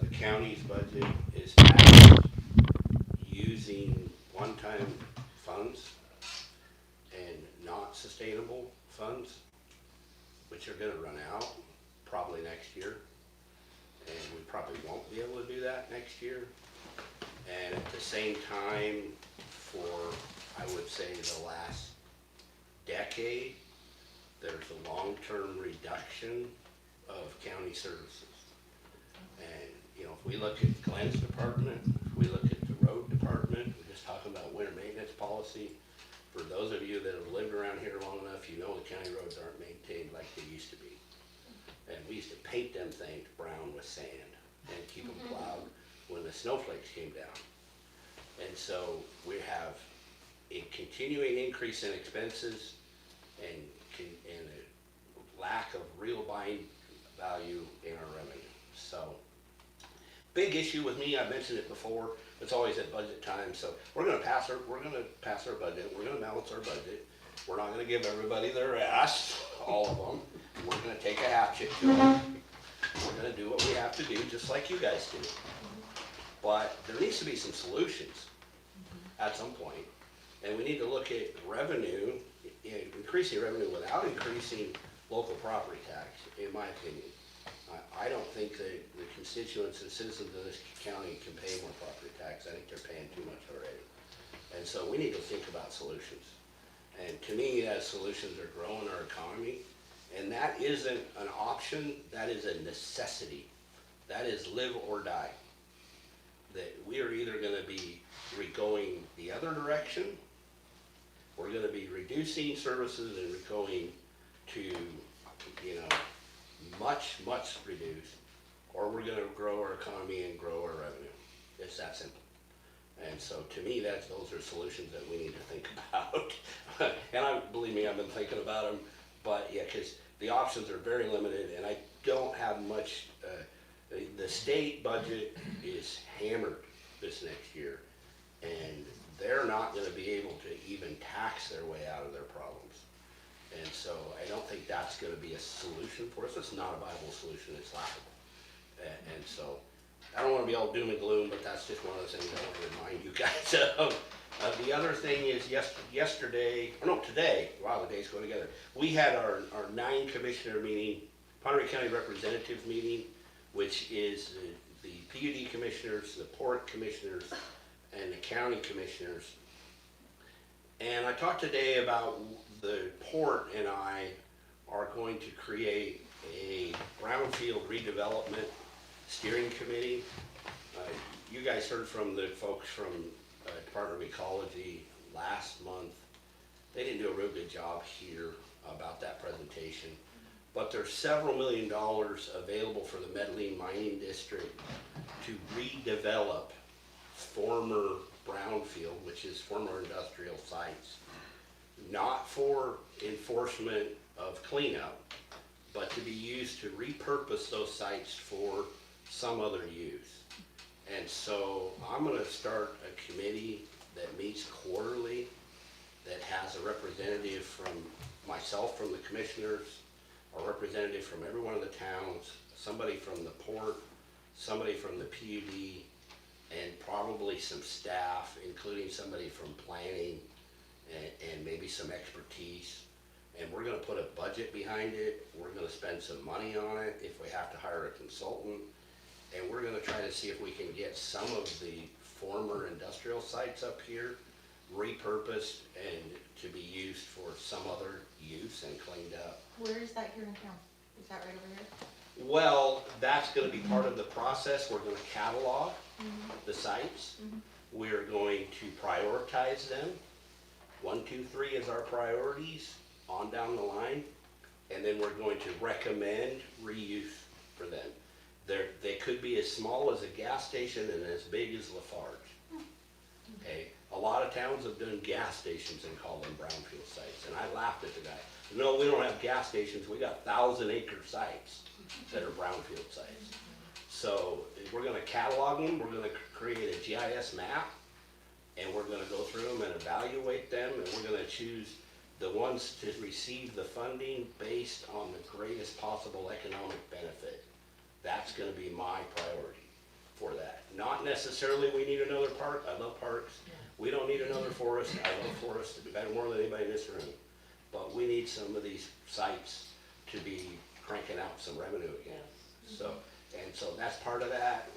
The county's budget is passed using one-time funds and not sustainable funds, which are gonna run out probably next year. And we probably won't be able to do that next year. And at the same time, for, I would say, the last decade, there's a long-term reduction of county services. And, you know, if we look at Glenn's department, if we look at the road department, we're just talking about winter maintenance policy. For those of you that have lived around here long enough, you know the county roads aren't maintained like they used to be. And we used to paint them things brown with sand and keep them plowed when the snowflakes came down. And so we have a continuing increase in expenses and a lack of real buying value in our revenue. So, big issue with me, I mentioned it before, it's always at budget time, so we're gonna pass our budget, we're gonna balance our budget. We're not gonna give everybody their ass, all of them, we're gonna take a hatchet to them. We're gonna do what we have to do, just like you guys do. But there needs to be some solutions at some point. And we need to look at revenue, increasing revenue without increasing local property tax, in my opinion. I don't think that the constituents and citizens of this county can pay more property tax. I think they're paying too much already. And so we need to think about solutions. And to me, that solutions are growing our economy. And that isn't an option, that is a necessity. That is live or die. That we are either gonna be going the other direction, we're gonna be reducing services and going to, you know, much reduced, or we're gonna grow our economy and grow our revenue. It's that simple. And so to me, those are solutions that we need to think about. And believe me, I've been thinking about them, but yeah, because the options are very limited and I don't have much, the state budget is hammered this next year and they're not gonna be able to even tax their way out of their problems. And so I don't think that's gonna be a solution for us. It's not a viable solution, it's laughable. And so, I don't wanna be all doom and gloom, but that's just one of the things I wanna remind you guys of. The other thing is today, wow, the days go together. We had our 9 commissioner meeting, Pottaway County Representatives meeting, which is the PUD commissioners, the port commissioners, and the county commissioners. And I talked today about the port and I are going to create a brownfield redevelopment steering committee. You guys heard from the folks from Department of Ecology last month. They didn't do a real good job here about that presentation, but there's several $1 million available for the Metaline mining district to redevelop former brownfield, which is former industrial sites, not for enforcement of cleanup, but to be used to repurpose those sites for some other use. And so I'm gonna start a committee that meets quarterly, that has a representative from myself, from the commissioners, a representative from every one of the towns, somebody from the port, somebody from the PUD, and probably some staff, including somebody from planning and maybe some expertise. And we're gonna put a budget behind it, we're gonna spend some money on it if we have to hire a consultant, and we're gonna try to see if we can get some of the former industrial sites up here repurposed and to be used for some other use and cleaned up. Where is that here in town? Is that right over here? Well, that's gonna be part of the process. We're gonna catalog the sites. We're going to prioritize them. 1, 2, 3 is our priorities on down the line. And then we're going to recommend reuse for them. They could be as small as a gas station and as big as Lafarge. Okay, a lot of towns have done gas stations and call them brownfield sites, and I laughed at the guy. No, we don't have gas stations, we got 1,000-acre sites that are brownfield sites. So we're gonna catalog them, we're gonna create a GIS map, and we're gonna go through them and evaluate them, and we're gonna choose the ones to receive the funding based on the greatest possible economic benefit. That's gonna be my priority for that. Not necessarily we need another park, I love parks. We don't need another forest, I love forests better more than anybody in this room. But we need some of these sites to be cranking out some revenue again. So, and so that's part of that.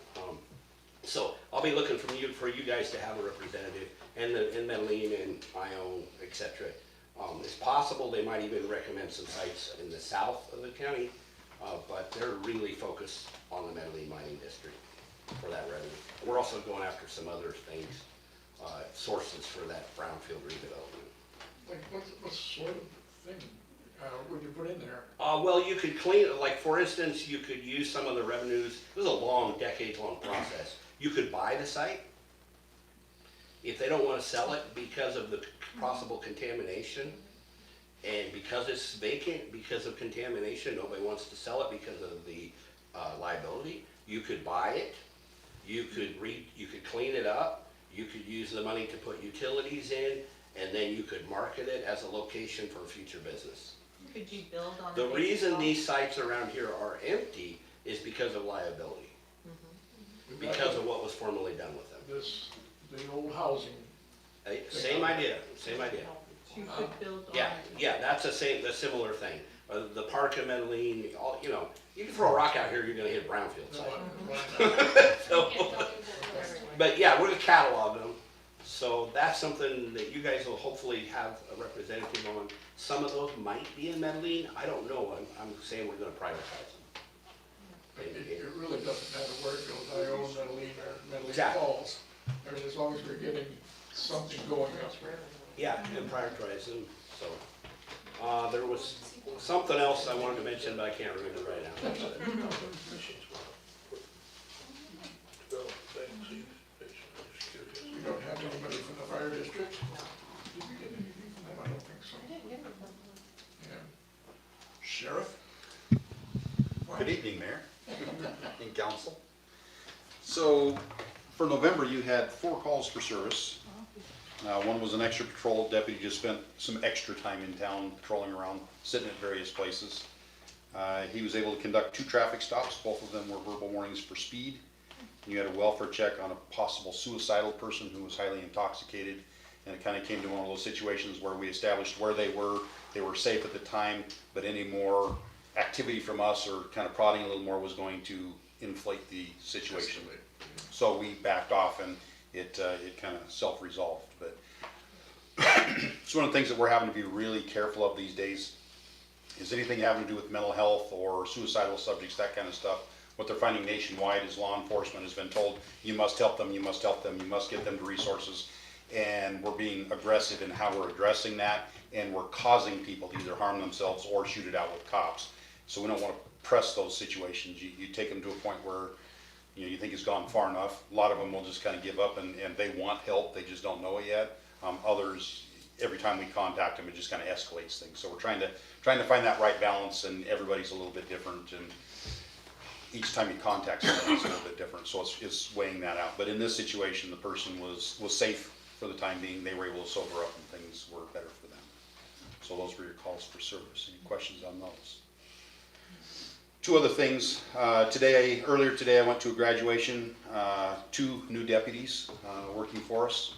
So I'll be looking for you guys to have a representative, and Metaline and Ione, et cetera. It's possible they might even recommend some sites in the south of the county, but they're really focused on the Metaline mining district for that revenue. We're also going after some other things, sources for that brownfield redevelopment. Like, what sort of thing would you put in there? Well, you could clean it, like for instance, you could use some of the revenues. This is a long, decades-long process. You could buy the site. If they don't want to sell it because of the possible contamination, and because it's vacant because of contamination, nobody wants to sell it because of the liability, you could buy it. You could clean it up. You could use the money to put utilities in, and then you could market it as a location for future business. Could you build on? The a big reason lot? these sites around here are empty is because of liability, We've got because of what was formerly done with them. This, the old housing, Same idea, same idea. You could build on. Yeah, yeah, that's a similar thing. The park of Metaline, all, you know, you can throw a rock out here, you're gonna hit a brownfield no, site. So, Everywhere. but yeah, we're gonna catalog them. So that's something that you guys will hopefully have a representative on. Some of those might be in Metaline, I don't know, I'm saying we're gonna prioritize them. it really doesn't matter where it goes. I own Metaline or Metaline Exactly. Falls. I mean, as long as we're getting something going up there. Yeah, and prioritize them, so. There was something else I wanted to mention, but I can't remember right now. We don't have anybody from the fire district? Did we get anything from them? I don't think so. Yeah. Sheriff? Good evening, Mayor and Council. So, for November, you had 4 calls for service. One was an extra patrol. Deputy just spent some extra time in town patrolling around, sitting at various places. He was able to conduct 2 traffic stops. Both of them were verbal warnings for speed. You had a welfare check on a possible suicidal person who was highly intoxicated. And it kind of came to one of those situations where we established where they were safe at the time, but any more activity from us or kind of prodding a little more was going to inflate the situation. So we backed off and it kind of self-resolved. But it's one of the things that we're having to be really careful of these days is anything having to do with mental health or suicidal subjects, that kind of stuff. What they're finding nationwide is law enforcement has been told, you must help them, you must help them, you must get them to resources. And we're being aggressive in how we're addressing that, and we're causing people to either harm themselves or shoot it out with cops. So we don't want to press those situations. You take them to a point where you think it's gone far enough. A lot of them will just kind of give up, and they want help, they just don't know it yet. Others, every time we contact them, it just kind of escalates things. So we're trying to find that right balance, and everybody's a little bit different, and each time you contact somebody, it's a little bit different. So it's weighing that out. But in this situation, the person was safe for the time being. They were able to sober up, and things were better for them. So those were your calls for service. Any questions on those? 2 other things. Earlier today, I went to a graduation. 2 new deputies working for us.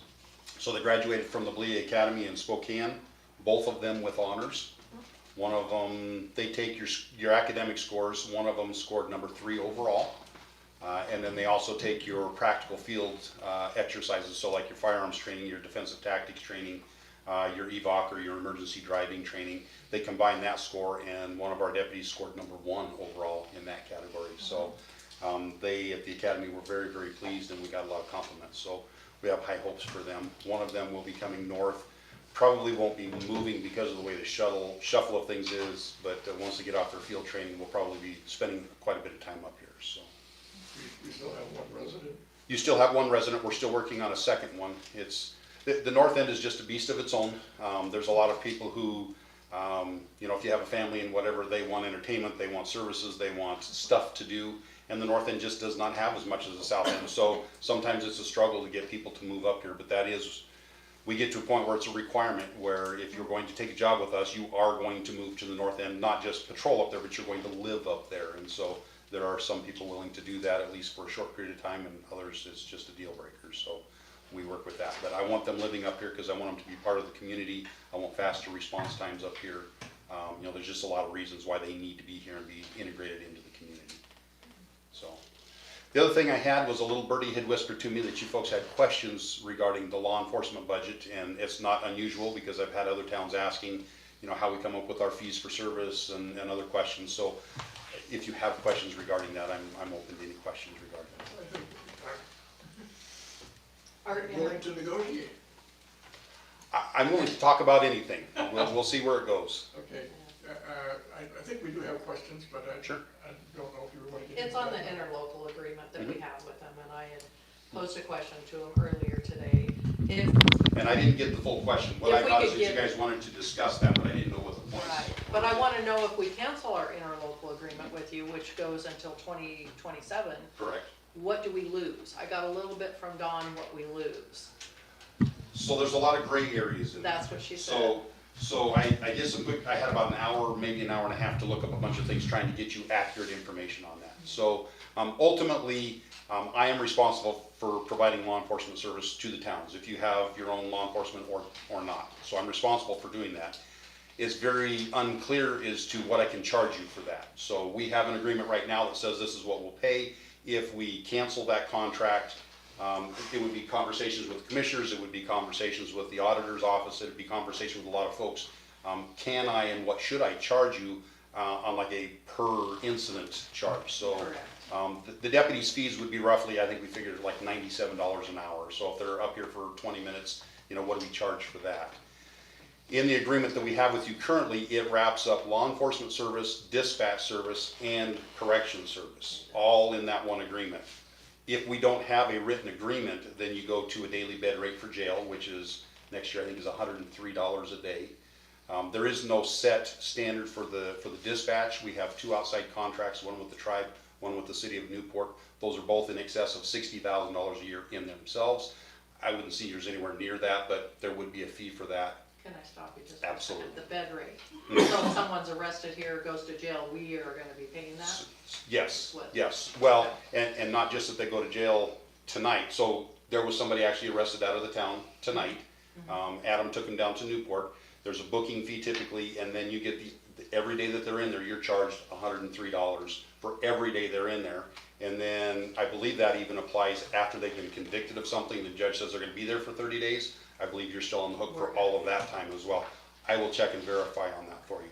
So they graduated from the Belia Academy in Spokane, both of them with honors. One of them, they take your academic scores. One of them scored number 3 overall. And then they also take your practical field exercises, so like your firearms training, your defensive tactics training, your EVOC or your emergency driving training. They combined that score, and one of our deputies scored number 1 overall in that category. So they at the academy were very, very pleased, and we got a lot of compliments. So we have high hopes for them. One of them will be coming north. Probably won't be moving because of the way the shuffle of things is, but once they get off their field training, we'll probably be spending quite a bit of time up here. So We still have 1 resident. you still have 1 resident. We're still working on a second one. It's the north end is just a beast of its own. There's a lot of people who, if you have a family and whatever, they want entertainment, they want services, they want stuff to do, and the north end just does not have as much as the south end. So sometimes it's a struggle to get people to move up here, but we get to a point where it's a requirement where if you're going to take a job with us, you are going to move to the north end, not just patrol up there, but you're going to live up there. And so there are some people willing to do that, at least for a short period of time, and others it's just a deal breaker. So we work with that. But I want them living up here because I want them to be part of the community. I want faster response times up here. There's just a lot of reasons why they need to be here and be integrated into the community. So the other thing I had was a little birdie had whispered to me that you folks had questions regarding the law enforcement budget, and it's not unusual because I've had other towns asking, how we come up with our fees for service and other questions. So if you have questions regarding that, I'm open to any questions regarding that. I think Art, I'm willing to negotiate. I'm willing to talk about anything. We'll see where it goes. Okay. I think we do have questions, but I don't know if you want to get It's into on the that. interlocal agreement that Mm-hmm. we have with them, and I had posed a question to him earlier today. And I didn't get the full question. What If I we thought could is that you get- guys wanted to discuss that, but I didn't know what the point Right, is. but I wanna know if we cancel our interlocal agreement with you, which goes until 2027, Correct. what do we lose? I got a little bit from Dawn what we lose. So there's a lot of gray areas in there. That's what she said. So So I did some quick, I had about an hour, maybe an hour and a half to look up a bunch of things, trying to get you accurate information on that. So ultimately, I am responsible for providing law enforcement service to the towns, if you have your own law enforcement or not. So I'm responsible for doing that. It's very unclear as to what I can charge you for that. So we have an agreement right now that says this is what we'll pay. If we cancel that contract, it would be conversations with commissioners, it would be conversations with the auditor's office, it would be conversations with a lot of folks. Can I and what should I charge you on like a per incident charge? So the deputies' fees would be roughly, I think we figured like $97 an hour. So if they're up here for 20 minutes, you know, what do we charge for that? In the agreement that we have with you currently, it wraps up law enforcement service, dispatch service, and correction service, all in that one agreement. If we don't have a written agreement, then you go to a daily bed rate for jail, which is, next year I think is $103 a day. There is no set standard for the dispatch. We have 2 outside contracts, one with the tribe, one with the city of Newport. Those are both in excess of $60,000 a year in themselves. I wouldn't see yours anywhere near that, but there would be a fee for that. Can I stop you just for a Absolutely. second? The bed rate. So if someone's arrested here, goes to jail, we are gonna be paying that? Yes, What? yes. Well, and not just that they go to jail tonight. So there was somebody actually arrested out of the town tonight. Adam took him down to Newport. There's a booking fee typically, and then you get every day that they're in there, you're charged $103 for every day they're in there. And then I believe that even applies after they've been convicted of something. The judge says they're gonna be there for 30 days. I believe you're still on the hook for all of that time as well. I will check and verify on that for you.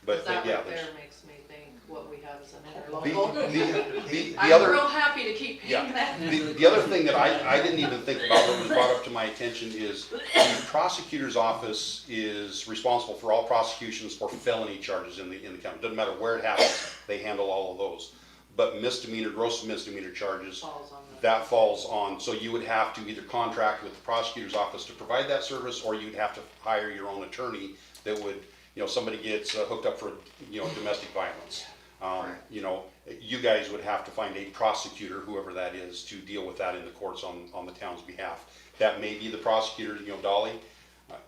But That yeah, right there's. there makes me think what we have is an interlocal. The I'm other. real happy to keep paying Yeah, that. the other thing that I didn't even think about that was brought up to my attention is the prosecutor's office is responsible for all prosecutions for felony charges in the county. Doesn't matter where it happens, they handle all of those. But misdemeanor, gross misdemeanor charges, Falls on the- that falls on, so you would have to either contract with the prosecutor's office to provide that service, or you'd have to hire your own attorney that would, you know, somebody gets hooked up for, you know, domestic violence. You know, you guys would have to find a prosecutor, whoever that is, to deal with that in the courts on the town's behalf. That may be the prosecutor, you know, Dolly,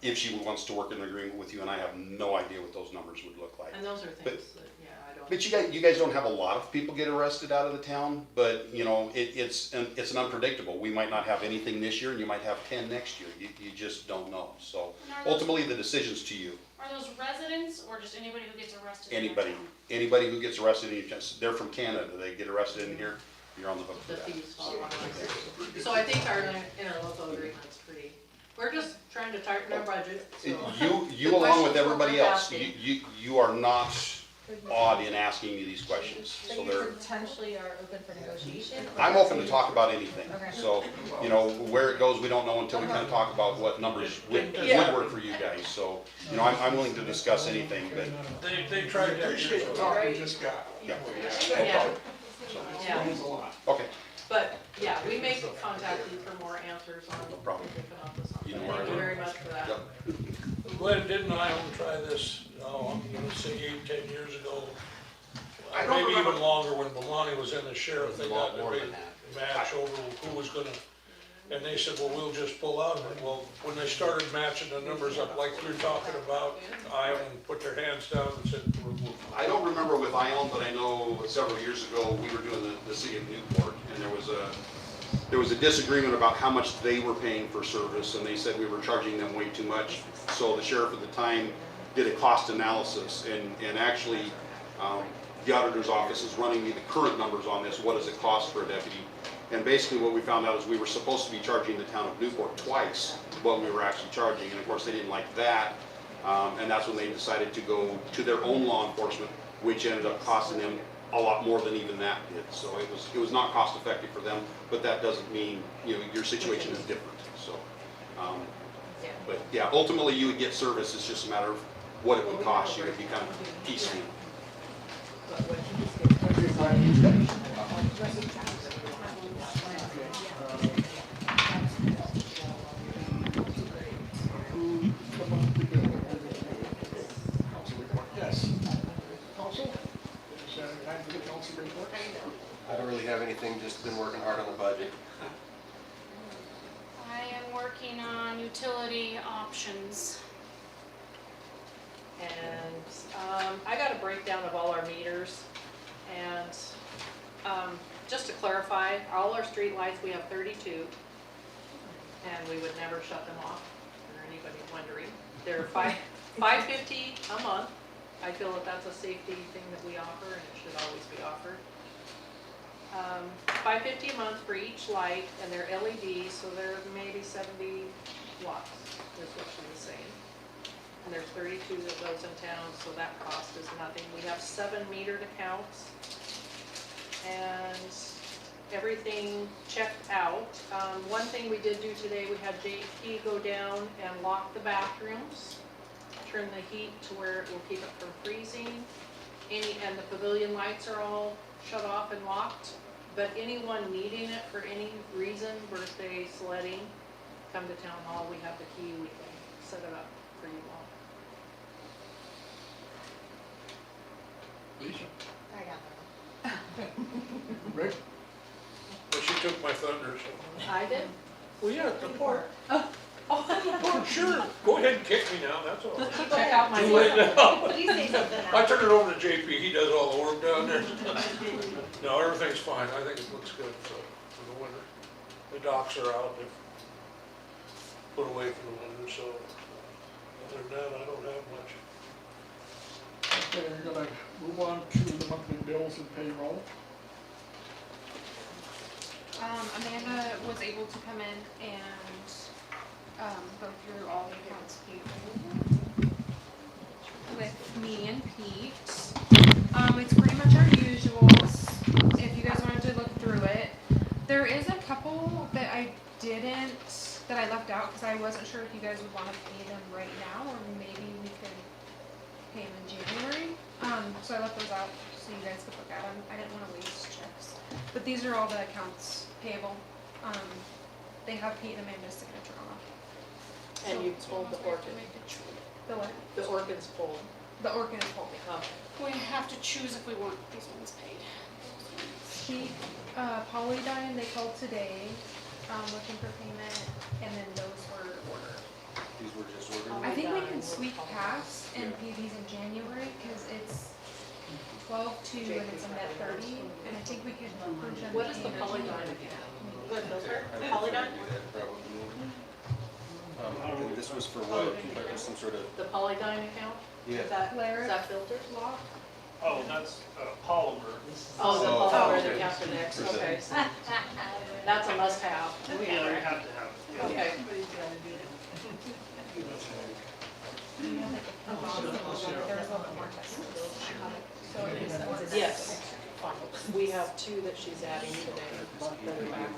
if she wants to work in an agreement with you, and I have no idea what those numbers would look like. And those are things that, yeah, I don't. But you guys don't have a lot of people get arrested out of the town, but you know, it's an unpredictable. We might not have anything this year, and you might have 10 next year. You just don't know. So And are those- ultimately, the decision's to you. Are those residents or just anybody who gets arrested? in our town? Anybody who gets arrested, they're from Canada, they get arrested in here, you're on the hook for The that. fees fall on us. So I think our interlocal agreement's pretty, we're just trying to tighten our budget, so. You The along with questions everybody we're else, asking. you are not odd in asking me these questions. So So you they're, potentially are open for negotiation? or I'm open to just- talk about anything. Okay. So, you know, where it goes, we don't know until we kind of talk about what numbers would work for you guys. So, you know, I'm willing to discuss anything, but They tried that. Appreciate the talk we just got. Yeah. Yeah, yeah, Means a lot. okay. but, yeah, we may contact you for more answers on No problem. if we can help us on You know that. where I Thank you am. very much for that. Yep. Glenn, didn't I try this, I'm gonna say 8, 10 years ago? I don't Maybe remember. even longer, when Belmonte was in the sheriff, they A lot got in a more big than that. match over who was gonna, and they said, well, we'll just pull out. Well, when they started matching the numbers up like you're talking about, Ione put their hands down and said, we'll I don't remember with Ione, but I know several years ago, we were doing the city of Newport, and there was a disagreement about how much they were paying for service, and they said we were charging them way too much. So the sheriff at the time did a cost analysis, and actually, the auditor's office is running me the current numbers on this, what does it cost for a deputy? And basically what we found out is we were supposed to be charging the town of Newport twice what we were actually charging, and of course they didn't like that. And that's when they decided to go to their own law enforcement, which ended up costing them a lot more than even that did. So it was not cost effective for them, but that doesn't mean, you know, your situation is different, so. But yeah, ultimately you would get service, it's just a matter of what it would cost you if you kind of piecemeal. Council report, yes. Council? Is there time for the council report? I don't really have anything, just been working hard on the budget. I am working on utility options. And, I got a breakdown of all our meters, and, just to clarify, all our street lights, we have 32, and we would never shut them off, for anybody wondering. They're $5.50 a month. I feel that that's a safety thing that we offer, and it should always be offered. $5.50 a month for each light, and they're LEDs, so they're maybe 70 watts, is what she was saying. And there's 32 of those in town, so that cost is nothing. We have 7 metered accounts, and everything checked out. One thing we did do today, we had JP go down and lock the bathrooms, turn the heat to where it will keep it from freezing. And the pavilion lights are all shut off and locked, but anyone needing it for any reason, birthday, sledding, come to town hall, we have the key, we can set it up for you all. Lisa, I got that. Rick? Well, she took my thunder, so. I did? Well, yeah, the part. Oh, Oh, sure, go ahead and kick me now, that's all right. check out my. Too late now. Please say something I now. turn it over to JP, he does all the work down there. No, everything's fine, I think it looks good for the winter. The docks are out, they're put away for the winter, so other than that, I don't have much. Okay, we're gonna move on to the monthly bills and payroll. Amanda was able to come in and, go through all the accounts payable with me and Pete. It's pretty much our usuals, if you guys wanted to look through it. There is a couple that I left out, because I wasn't sure if you guys would want to pay them right now, or maybe we could pay them in January. So I left those out so you guys could look at them. I didn't want to waste checks. But these are all the accounts payable. They have Pete and Amanda's signature on them. And you pulled the orchid. The what? The orchid's pulled. The orchid is pulled, yeah. Okay. We have to choose if we want these ones paid. She, Polydyne, they called today, looking for payment, and then those were ordered. These were just ordered. I think we can squeak past and pay these in January, cause it's 12/2 and it's a net 30, and I think we could approve them. What is the in Polydyne January. account? Good filter. I would Polygon? do that probably. And this was for what, like some sort of, The Polydyne account? yeah. Is that Claret filters? lock? Oh, that's polymer. Oh, the Oh, polymer okay. that counts for next, For the- okay. So that's a must-have. Yeah, we have to have it. Yeah. Okay. There's a little bit more tests. So it is ordered. Yes. We have 2 that she's adding today. That are back.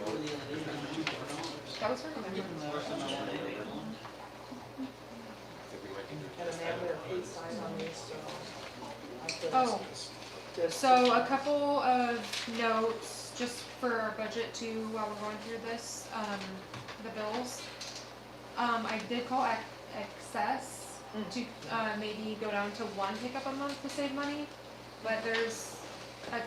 That was for November. I think we might be And doing Amanda, please sign on these, so. I could Oh, just- so a couple of notes just for our budget too, while we're going through this, the bills. I did call excess to, maybe go down to 1 pickup a month to save money, but there's a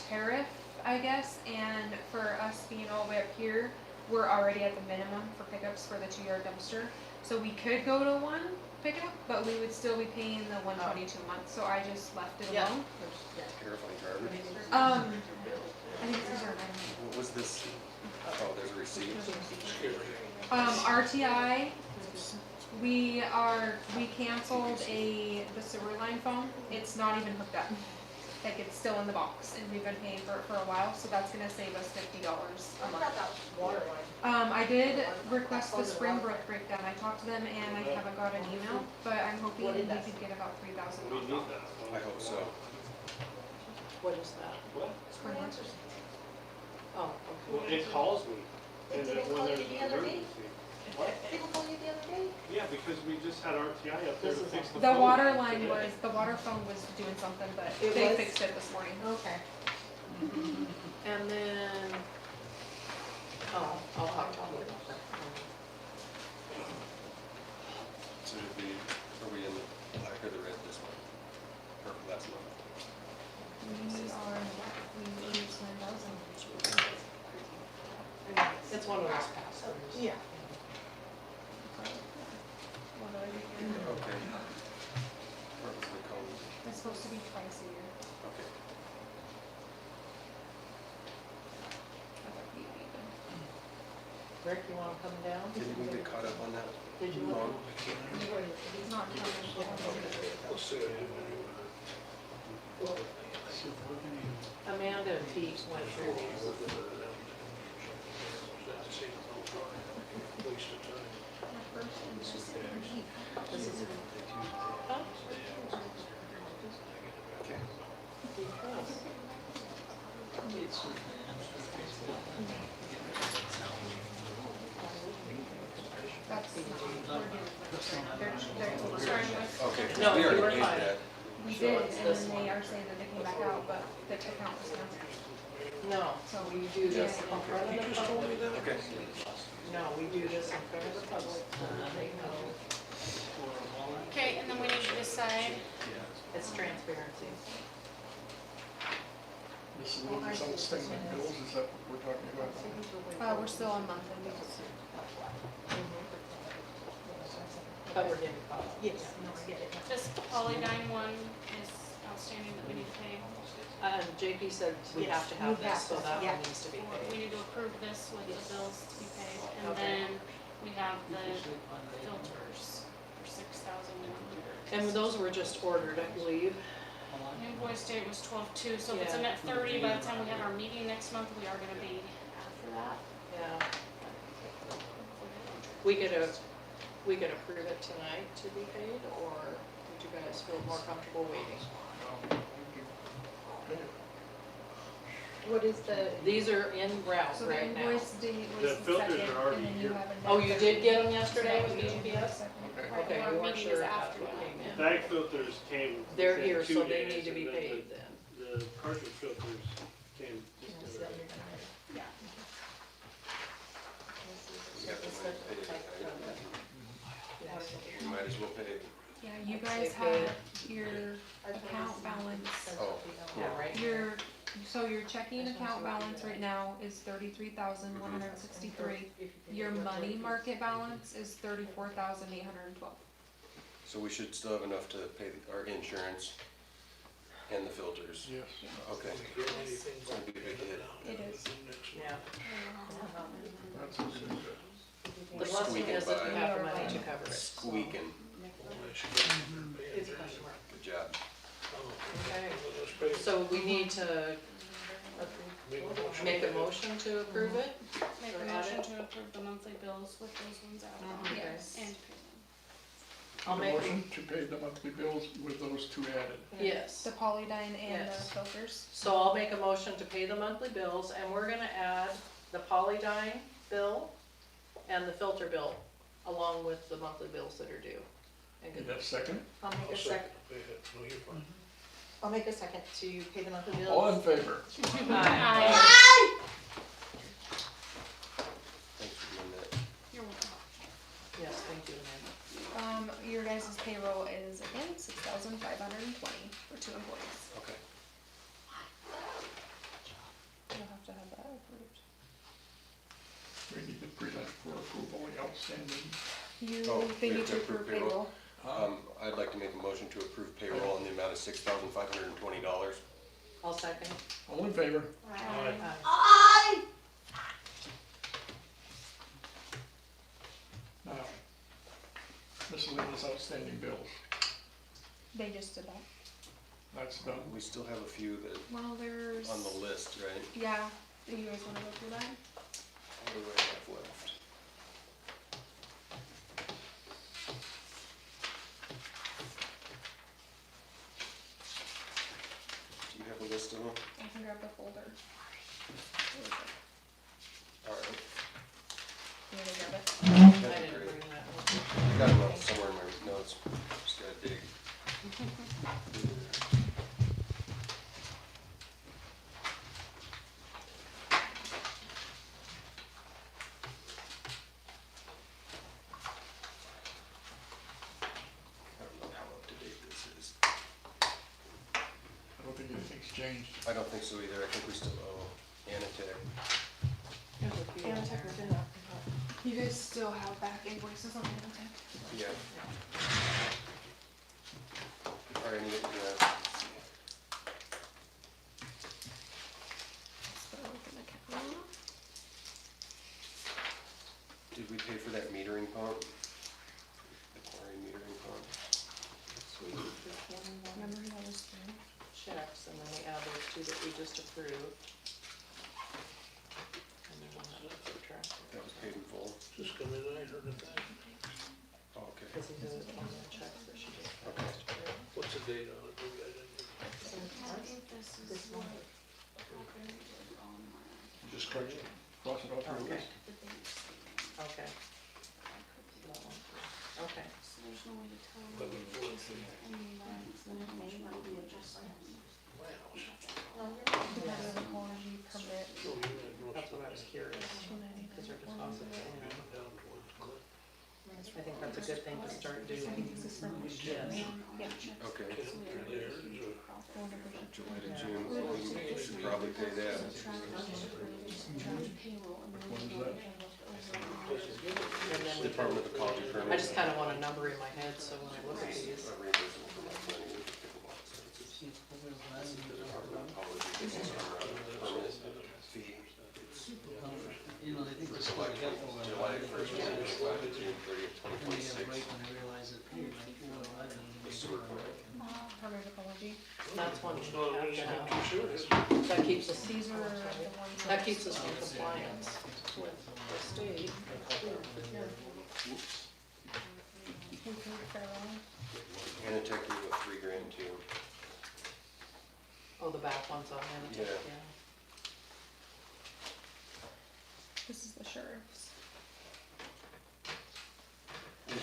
tariff, I guess, and for us being all the way up here, we're already at the minimum for pickups for the 2-yard dumpster. So we could go to 1 pickup, but we would still be paying the 122 a month, so I just left it Yeah. alone. terrifying garbage. I think these are mine. What was this? Oh, there's a receipt. RTI, we canceled the sewer line phone. It's not even hooked up. Like, it's still in the box, and we've been paying for it for a while, so that's gonna save us $50 a What month. about that water line? I did request the Springbrook breakdown. I talked to them and I haven't got an email, but I'm hoping we could get about 3,000 We off. need that. I hope so. What is that? What? Springbrook. Oh, Well, okay. it calls me. They and didn't when call you there's the an other day? emergency. What? People told you the other day? Yeah, because we just had RTI up there This to is fix the The phone water line line today. the water phone was doing something, but It they was? fixed it this morning. Okay. And then, I'll talk to you about that. So did we, are we in the black or the red this month? Or last month? We need 9,000. It's one of those past ones. Yeah. Okay. Rick, you want him coming down? Didn't we get caught up on that? Did you look? Long? He's not coming. Let's see, I didn't do Amanda and Pete went through these. Waste of time. This is. Huh? Okay. Because That's not, they're Starting with, Okay, 'cause No, we you were already paid fine. that. we So did, it's and this then one. they are saying that they came back out, but the account was canceled. No, so we do this in front of the public. Okay. No, we do this in front of the public, so that they know okay, and then we need to decide, it's transparency. This is what these outstanding bills, is that what we're talking about? We're still on monthly bills. But we're getting caught. Yes, no, I get it. this Polydyne one is outstanding that we need to pay. JP said we have to have this, so that Yeah. one needs to be We paid. need to approve this with the bills to be paid, and Okay. then we have the filters for $6,100. And those were just ordered, I believe. The invoice date was 12/2, so if it's a Yeah. net 30, by the time we have our meeting next month, we are gonna be after that. Yeah. We could approve it tonight to be paid, or would you guys feel more comfortable waiting? What is the, These are en route so the right now. invoice date The was the filters second, are already and then you here. have a. Oh, you did get them So yesterday that with would be UPS? second. Okay. Right, Okay, our we weren't meeting sure is if that's after what that. came in. Bag filters came. They're within here, 2 so they days, need to be and then paid then. The cartridge filters came just the other day. We have the money to pay it. We might as well pay it. Yeah, you guys had your account balance, Oh, Yeah, right. so your checking account balance right now is 33,163. Your money market balance is 34,812. so we should still have enough to pay our insurance and the filters. Yes. Okay. It's gonna be a big hit. It is. Yeah. That's okay. The blessing squeaking is that we by. have the money to cover it. Squeaking. It's a question mark. Good job. Okay, so we need to make a motion to approve it? Make Or a add motion it? to approve the monthly bills with those ones out, Mhm. Yes. and pay them. I'll make, Motion to pay the monthly bills with those two added. yes. The Polydyne and the Yes. filters. So I'll make a motion to pay the monthly bills, and we're gonna add the Polydyne bill and the filter bill, along with the monthly bills that are due. And Need good. that second? I'll make a second, I'll make a second to pay the monthly bills. All in favor? Aye. Thanks for doing that. You're welcome. Yes, thank you, Amanda. Your guys' payroll is again 6,520 for 2 employees. Okay. You'll have to have that approved. We need to present for approval the outstanding. Oh, They we need have to to approve approve payroll. I'd like to make a motion to approve payroll in the amount of $6,520. I'll second. All in favor? Aye. Now, miscellaneous outstanding bills. They just did that. That's done. We still have a few that, Well, there's. on the list, right? Yeah, do you guys wanna go through that? What do I have left? Do you have a list of them? I can grab the folder. Where is it? All right. You wanna grab it? I That'd be didn't great. bring that I got them somewhere in my notes. Just gotta dig. I don't know how up to date this is. I don't think anything's changed. I don't think so either. I think we still owe Anatech. There's a few in there. You guys still have back invoices on the other time? Yeah. All right, I need to, So, open account. did we pay for that metering pump? The quarry metering pump? Remember those checks, and then we add those two that we just approved. And then we'll have to subtract it. That was paid in full? Just come in, I heard of that. Oh, okay. Because he did it on the checks that she just. Okay. What's the date on it? Maybe I didn't. This one. Just correct it. Cross it off your Okay. list. Okay. That one. Okay. So there's no way to tell. But we what will this is, and then it may not be adjustment. Ecology permit. That's what I was curious, because they're deposited in. I think that's a good thing to start doing. Yes. Okay. There's July to June, so we should probably pay that. And then we Department of Ecology permit. I just kind of want a number in my head, so when I look at these. A reimbursement for my planning and pickleball expenses. The Department of Ecology gives us our permit fee. You know, they think It's it's July quite helpful. July 1st, July to June 30th, And they get a 2026. break when they realize that, oh, like, well, I didn't The do sewer it. plant. Permit of ecology. That's one It's you not, have it's to not have. too serious. That keeps us, These are the ones. that keeps us in compliance with the state. We paid Fairlawn. Anatech gave us $3,000 too. Oh, the back one's on Manatee, Yeah. yeah. This is the sheriff's.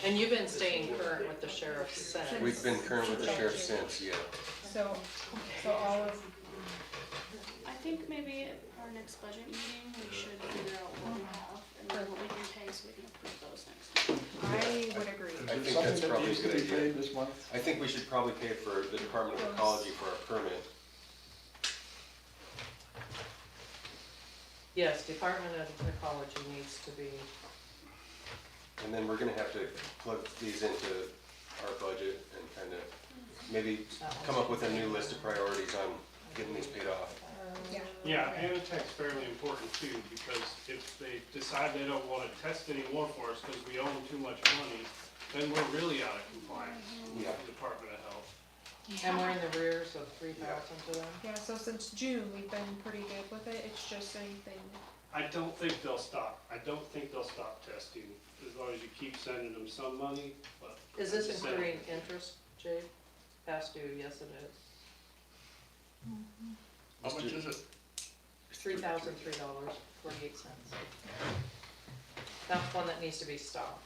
And you've been staying current with the sheriff's since. We've been current with the sheriff since, yeah. So all of, I think maybe at our next budget meeting, we should figure out what we have and then what we can pay so we can approve those next time. I would agree. I think that's probably a Something that needs to good be idea. paid this month. I think we should probably pay for the Department of Ecology for our permit. Yes, Department of Ecology needs to be, And then we're gonna have to plug these into our budget and kind of maybe come up with a new list of priorities on getting these paid off. Yeah. Yeah, Anatech's fairly important too, because if they decide they don't wanna test anymore for us, cause we owe them too much money, then we're really out of compliance with Yeah. the Department of Health. and we're in the rears of 3,000 to them. Yeah, so since June, we've been pretty good with it. It's just anything. I don't think they'll stop, testing, as long as you keep sending them some money, but. Is this I'm just saying. including interest, Jade? Past due, yes it is. How much is it? $3,003.48. That's one that needs to be stopped.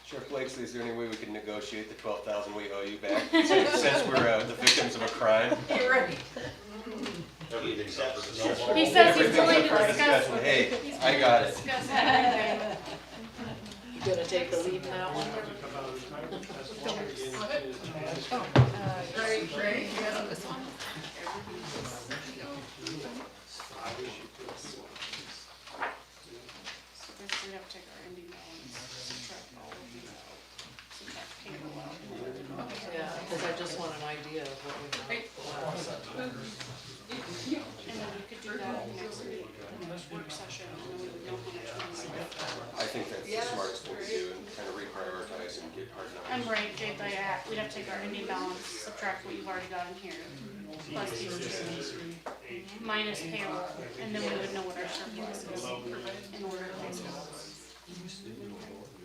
Sheriff Blakeslee, is there any way we can negotiate the $12,000 we owe you back, since we're the victims of a crime? You're right. Everything's up for He says he's Everything's willing up to for discuss. discussion. Hey, I got it. Discuss everything. You gonna take the lead in that one? Great. So basically, we have to take our ending balance, subtract all of the, subtract payroll out. Yeah, because I just want an idea of what we have left. And then we could do that next week, the next work session, and then we would know how much we need. I think that's the smartest thing to do, and kind of reprioritize and get hard I'm numbers. right, Jade, like, we'd have to take our ending balance, subtract what you've already got in here, plus these two, minus payroll, and then we would know what our surplus is in order to pay bills.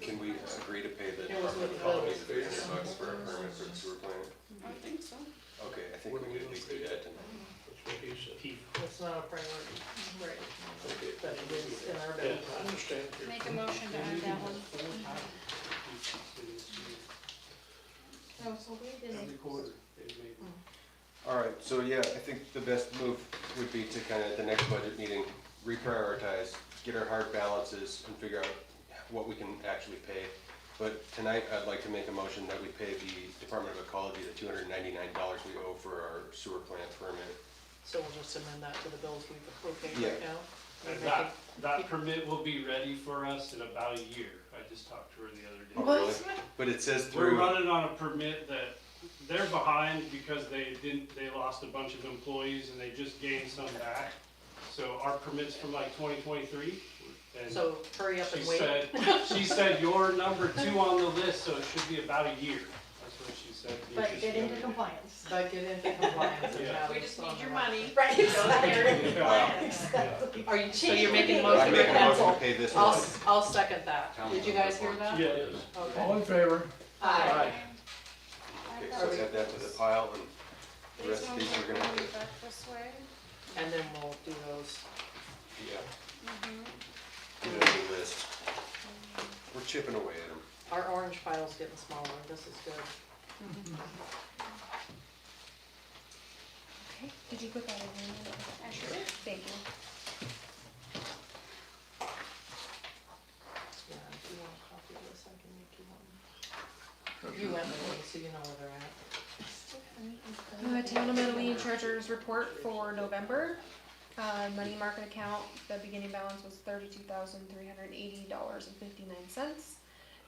Can we agree to pay the Department of Ecology the $300 for our permit for the sewer plant? I think so. Okay, I think we could at least do that tonight. That's what he said. It's not a priority, Right. but it is in our Yeah, budget. I understand. Make a motion to add that one. No, so we didn't. Every quarter, they make. All right, so yeah, I think the best move would be to kind of, at the next budget meeting, reprioritize, get our hard balances and figure out what we can actually pay. But tonight, I'd like to make a motion that we pay the Department of Ecology the $299 we owe for our sewer plant permit. So we'll just amend that to the bills we've okayed Yeah. right now. And that permit will be ready for us in about a year. I just talked to her the other day. Oh, really? But it says We're through, running on a permit that they're behind because they lost a bunch of employees and they just gained some back. So our permit's from like 2023. And So hurry up she and wait. she said you're number 2 on the list, so it should be about a year. That's what she said. But get into compliance. But get into compliance and Yeah. have We us just on need the your right- money. Right, Are you, so you're making a I motion to make a motion to cancel? pay this I'll, one. I'll second that. Did you guys hear that? Yeah. Okay. All in favor? Aye. Okay, so add that to the pile, and the rest of these are gonna have to, Back this way. And then we'll do those. yeah, Mhm. do the new list. We're chipping away at them. Our orange pile's getting smaller. This is good. Okay, did you put that in there? I sure did. Thank you. Yeah, if you want a copy of this, I can make you one. You went with me, so you know where they're at. Town of Metaline Treasurer's Report for November. Money market account, the beginning balance was $32,380.59.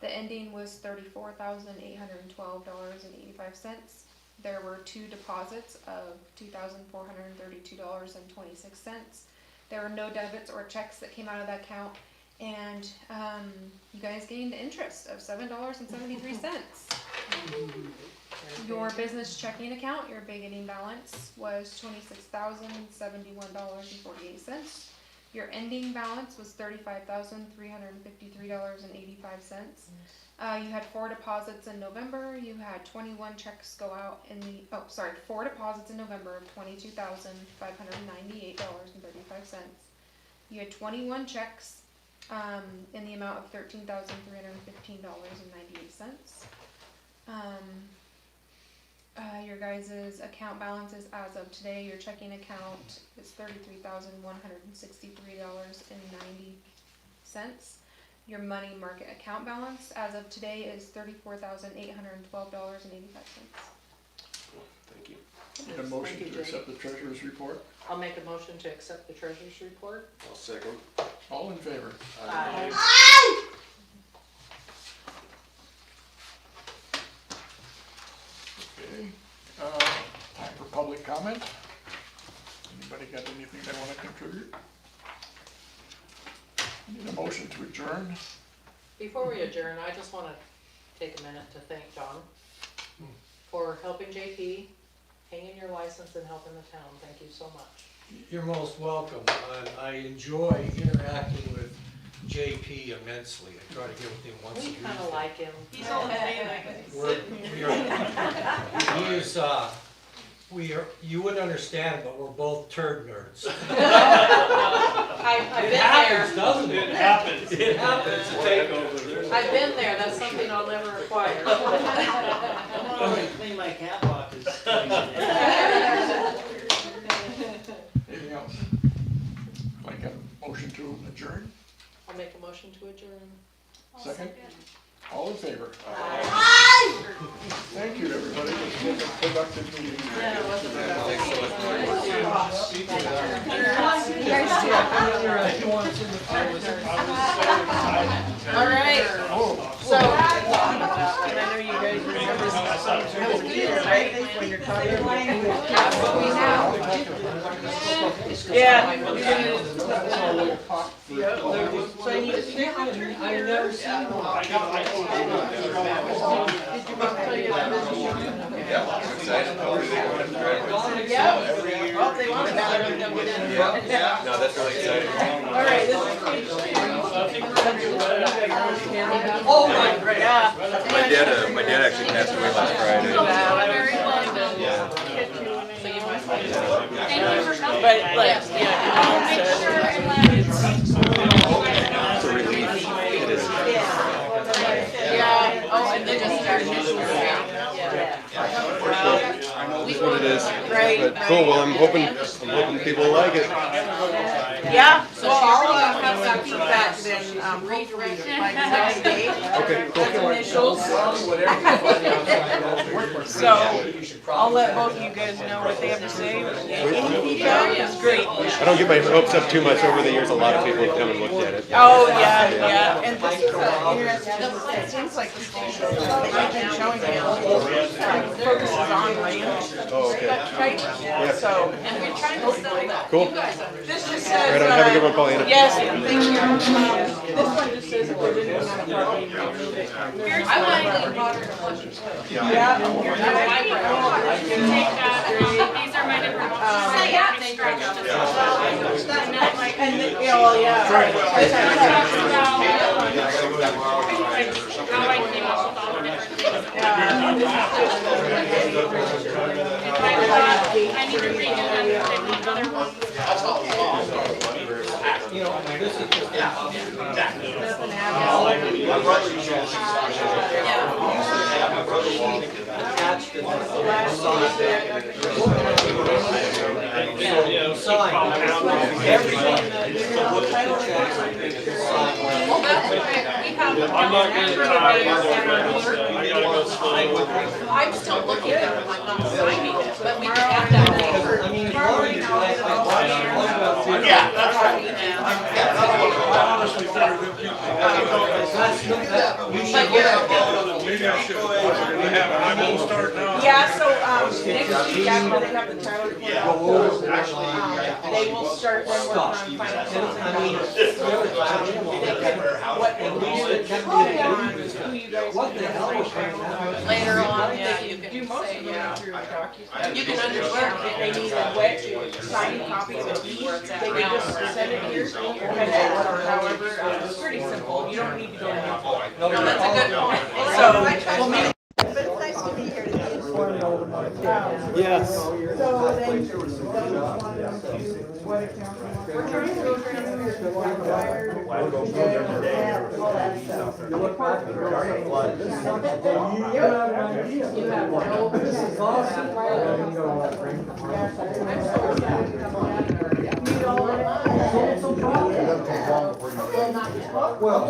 The ending was $34,812.85. There were 2 deposits of $2,432.26. There were no debits or checks that came out of that account, and you guys gained interest of $7.73. Your business checking account, your beginning balance was $26,071.48. Your ending balance was $35,353.85. You had 4 deposits in November. You had 21 checks go out in the, 4 deposits in November of $22,598.35. You had 21 checks in the amount of $13,315.98. Your guys' account balances as of today, your checking account is $33,163.90. Your money market account balance as of today is $34,812.85. Thank you. Need a motion Thank you, to Jay. accept the treasurer's report? I'll make a motion to accept the treasurer's report. I'll second. All in favor? Aye. Okay, time for public comment. Anybody got anything they wanna contribute? Need a motion to adjourn? Before we adjourn, I just wanna take a minute to thank John for helping JP, hanging your license and helping the town. Thank you so much. You're most welcome. I enjoy interacting with JP immensely. I try to get with him once a We week. kinda like him. He's only saying that 'cause he's sitting here. You wouldn't understand, but we're both turd nerds. I've been there. Doesn't It happens. It happens. Takeover. I've been there. That's something I'll never acquire. I'm gonna clean my cat pockets. Anything else? Like a motion to adjourn? I'll make a motion to adjourn. I'll Second? All in favor? Aye. Thank you, everybody. It's been a productive meeting. Yeah, it wasn't bad. Thanks so much, Marty. All right, Oh, so, and I know you guys remember this, right, when you're talking about. Yeah, you're gonna, so I need a signature here. I've never seen one. Did your mom tell you that? Yeah, I'm excited. Hopefully they go ahead and drive it. Yeah, well, if they want it better, they'll get in. Yeah, no, that's really exciting. All right, this is page 2. Oh, my God. Yeah. My dad actually passed away last Friday. Very fun. Yeah. So you might find Thank you for coming. But, like, yeah. I'll make sure and let. It's a relief. It is. Yeah, oh, and they just started. It's what it is. Right, But cool, well, I'm hoping people will like it. Yeah, So Well, she I'll wrote have that some one. feedback then, hopefully by the next day. Okay, As initials. So, I'll let both of you guys know what they have to say. Any feedback is great. I don't get my hopes up too much. Over the years, a lot of people have come and looked at it. Oh, yeah. And this is interesting, it seems like the station that you've been showing me focuses on land. Oh, okay. Right? So, And we're trying to sell that. Cool. You guys understand. this just says. Right on, have a good one, Paulina. Yes, thank you. This one just says if there's anything on the property, you can move it. I want to get water to flush it. Yeah. You take that, these are my different options. Yeah, thank you. And, well, yeah. How I came up with all the different things. I need to redo them, they need other ones. Well, that's why we have. I'm not gonna retire either, I gotta go slow. I'm still looking at it, like, not signing it, but we can add that later. Yeah, that's right. I honestly figured that people. Maybe I should. I'm gonna start now. Yeah, so, next week, after they have the Tyler Court, they will start then working on financials and what they do, who you guys can Later on, yeah, you do can most say, of them yeah. through DocuSign. You can understand. If they need a wet signed copies of these, they can just send it here, or however, it's pretty simple, you don't need to go in. No, that's a good point. So, we'll meet. But it's nice to be here to be informed. Yes. So then, we're trying to go through the fire, all that stuff. You have Well,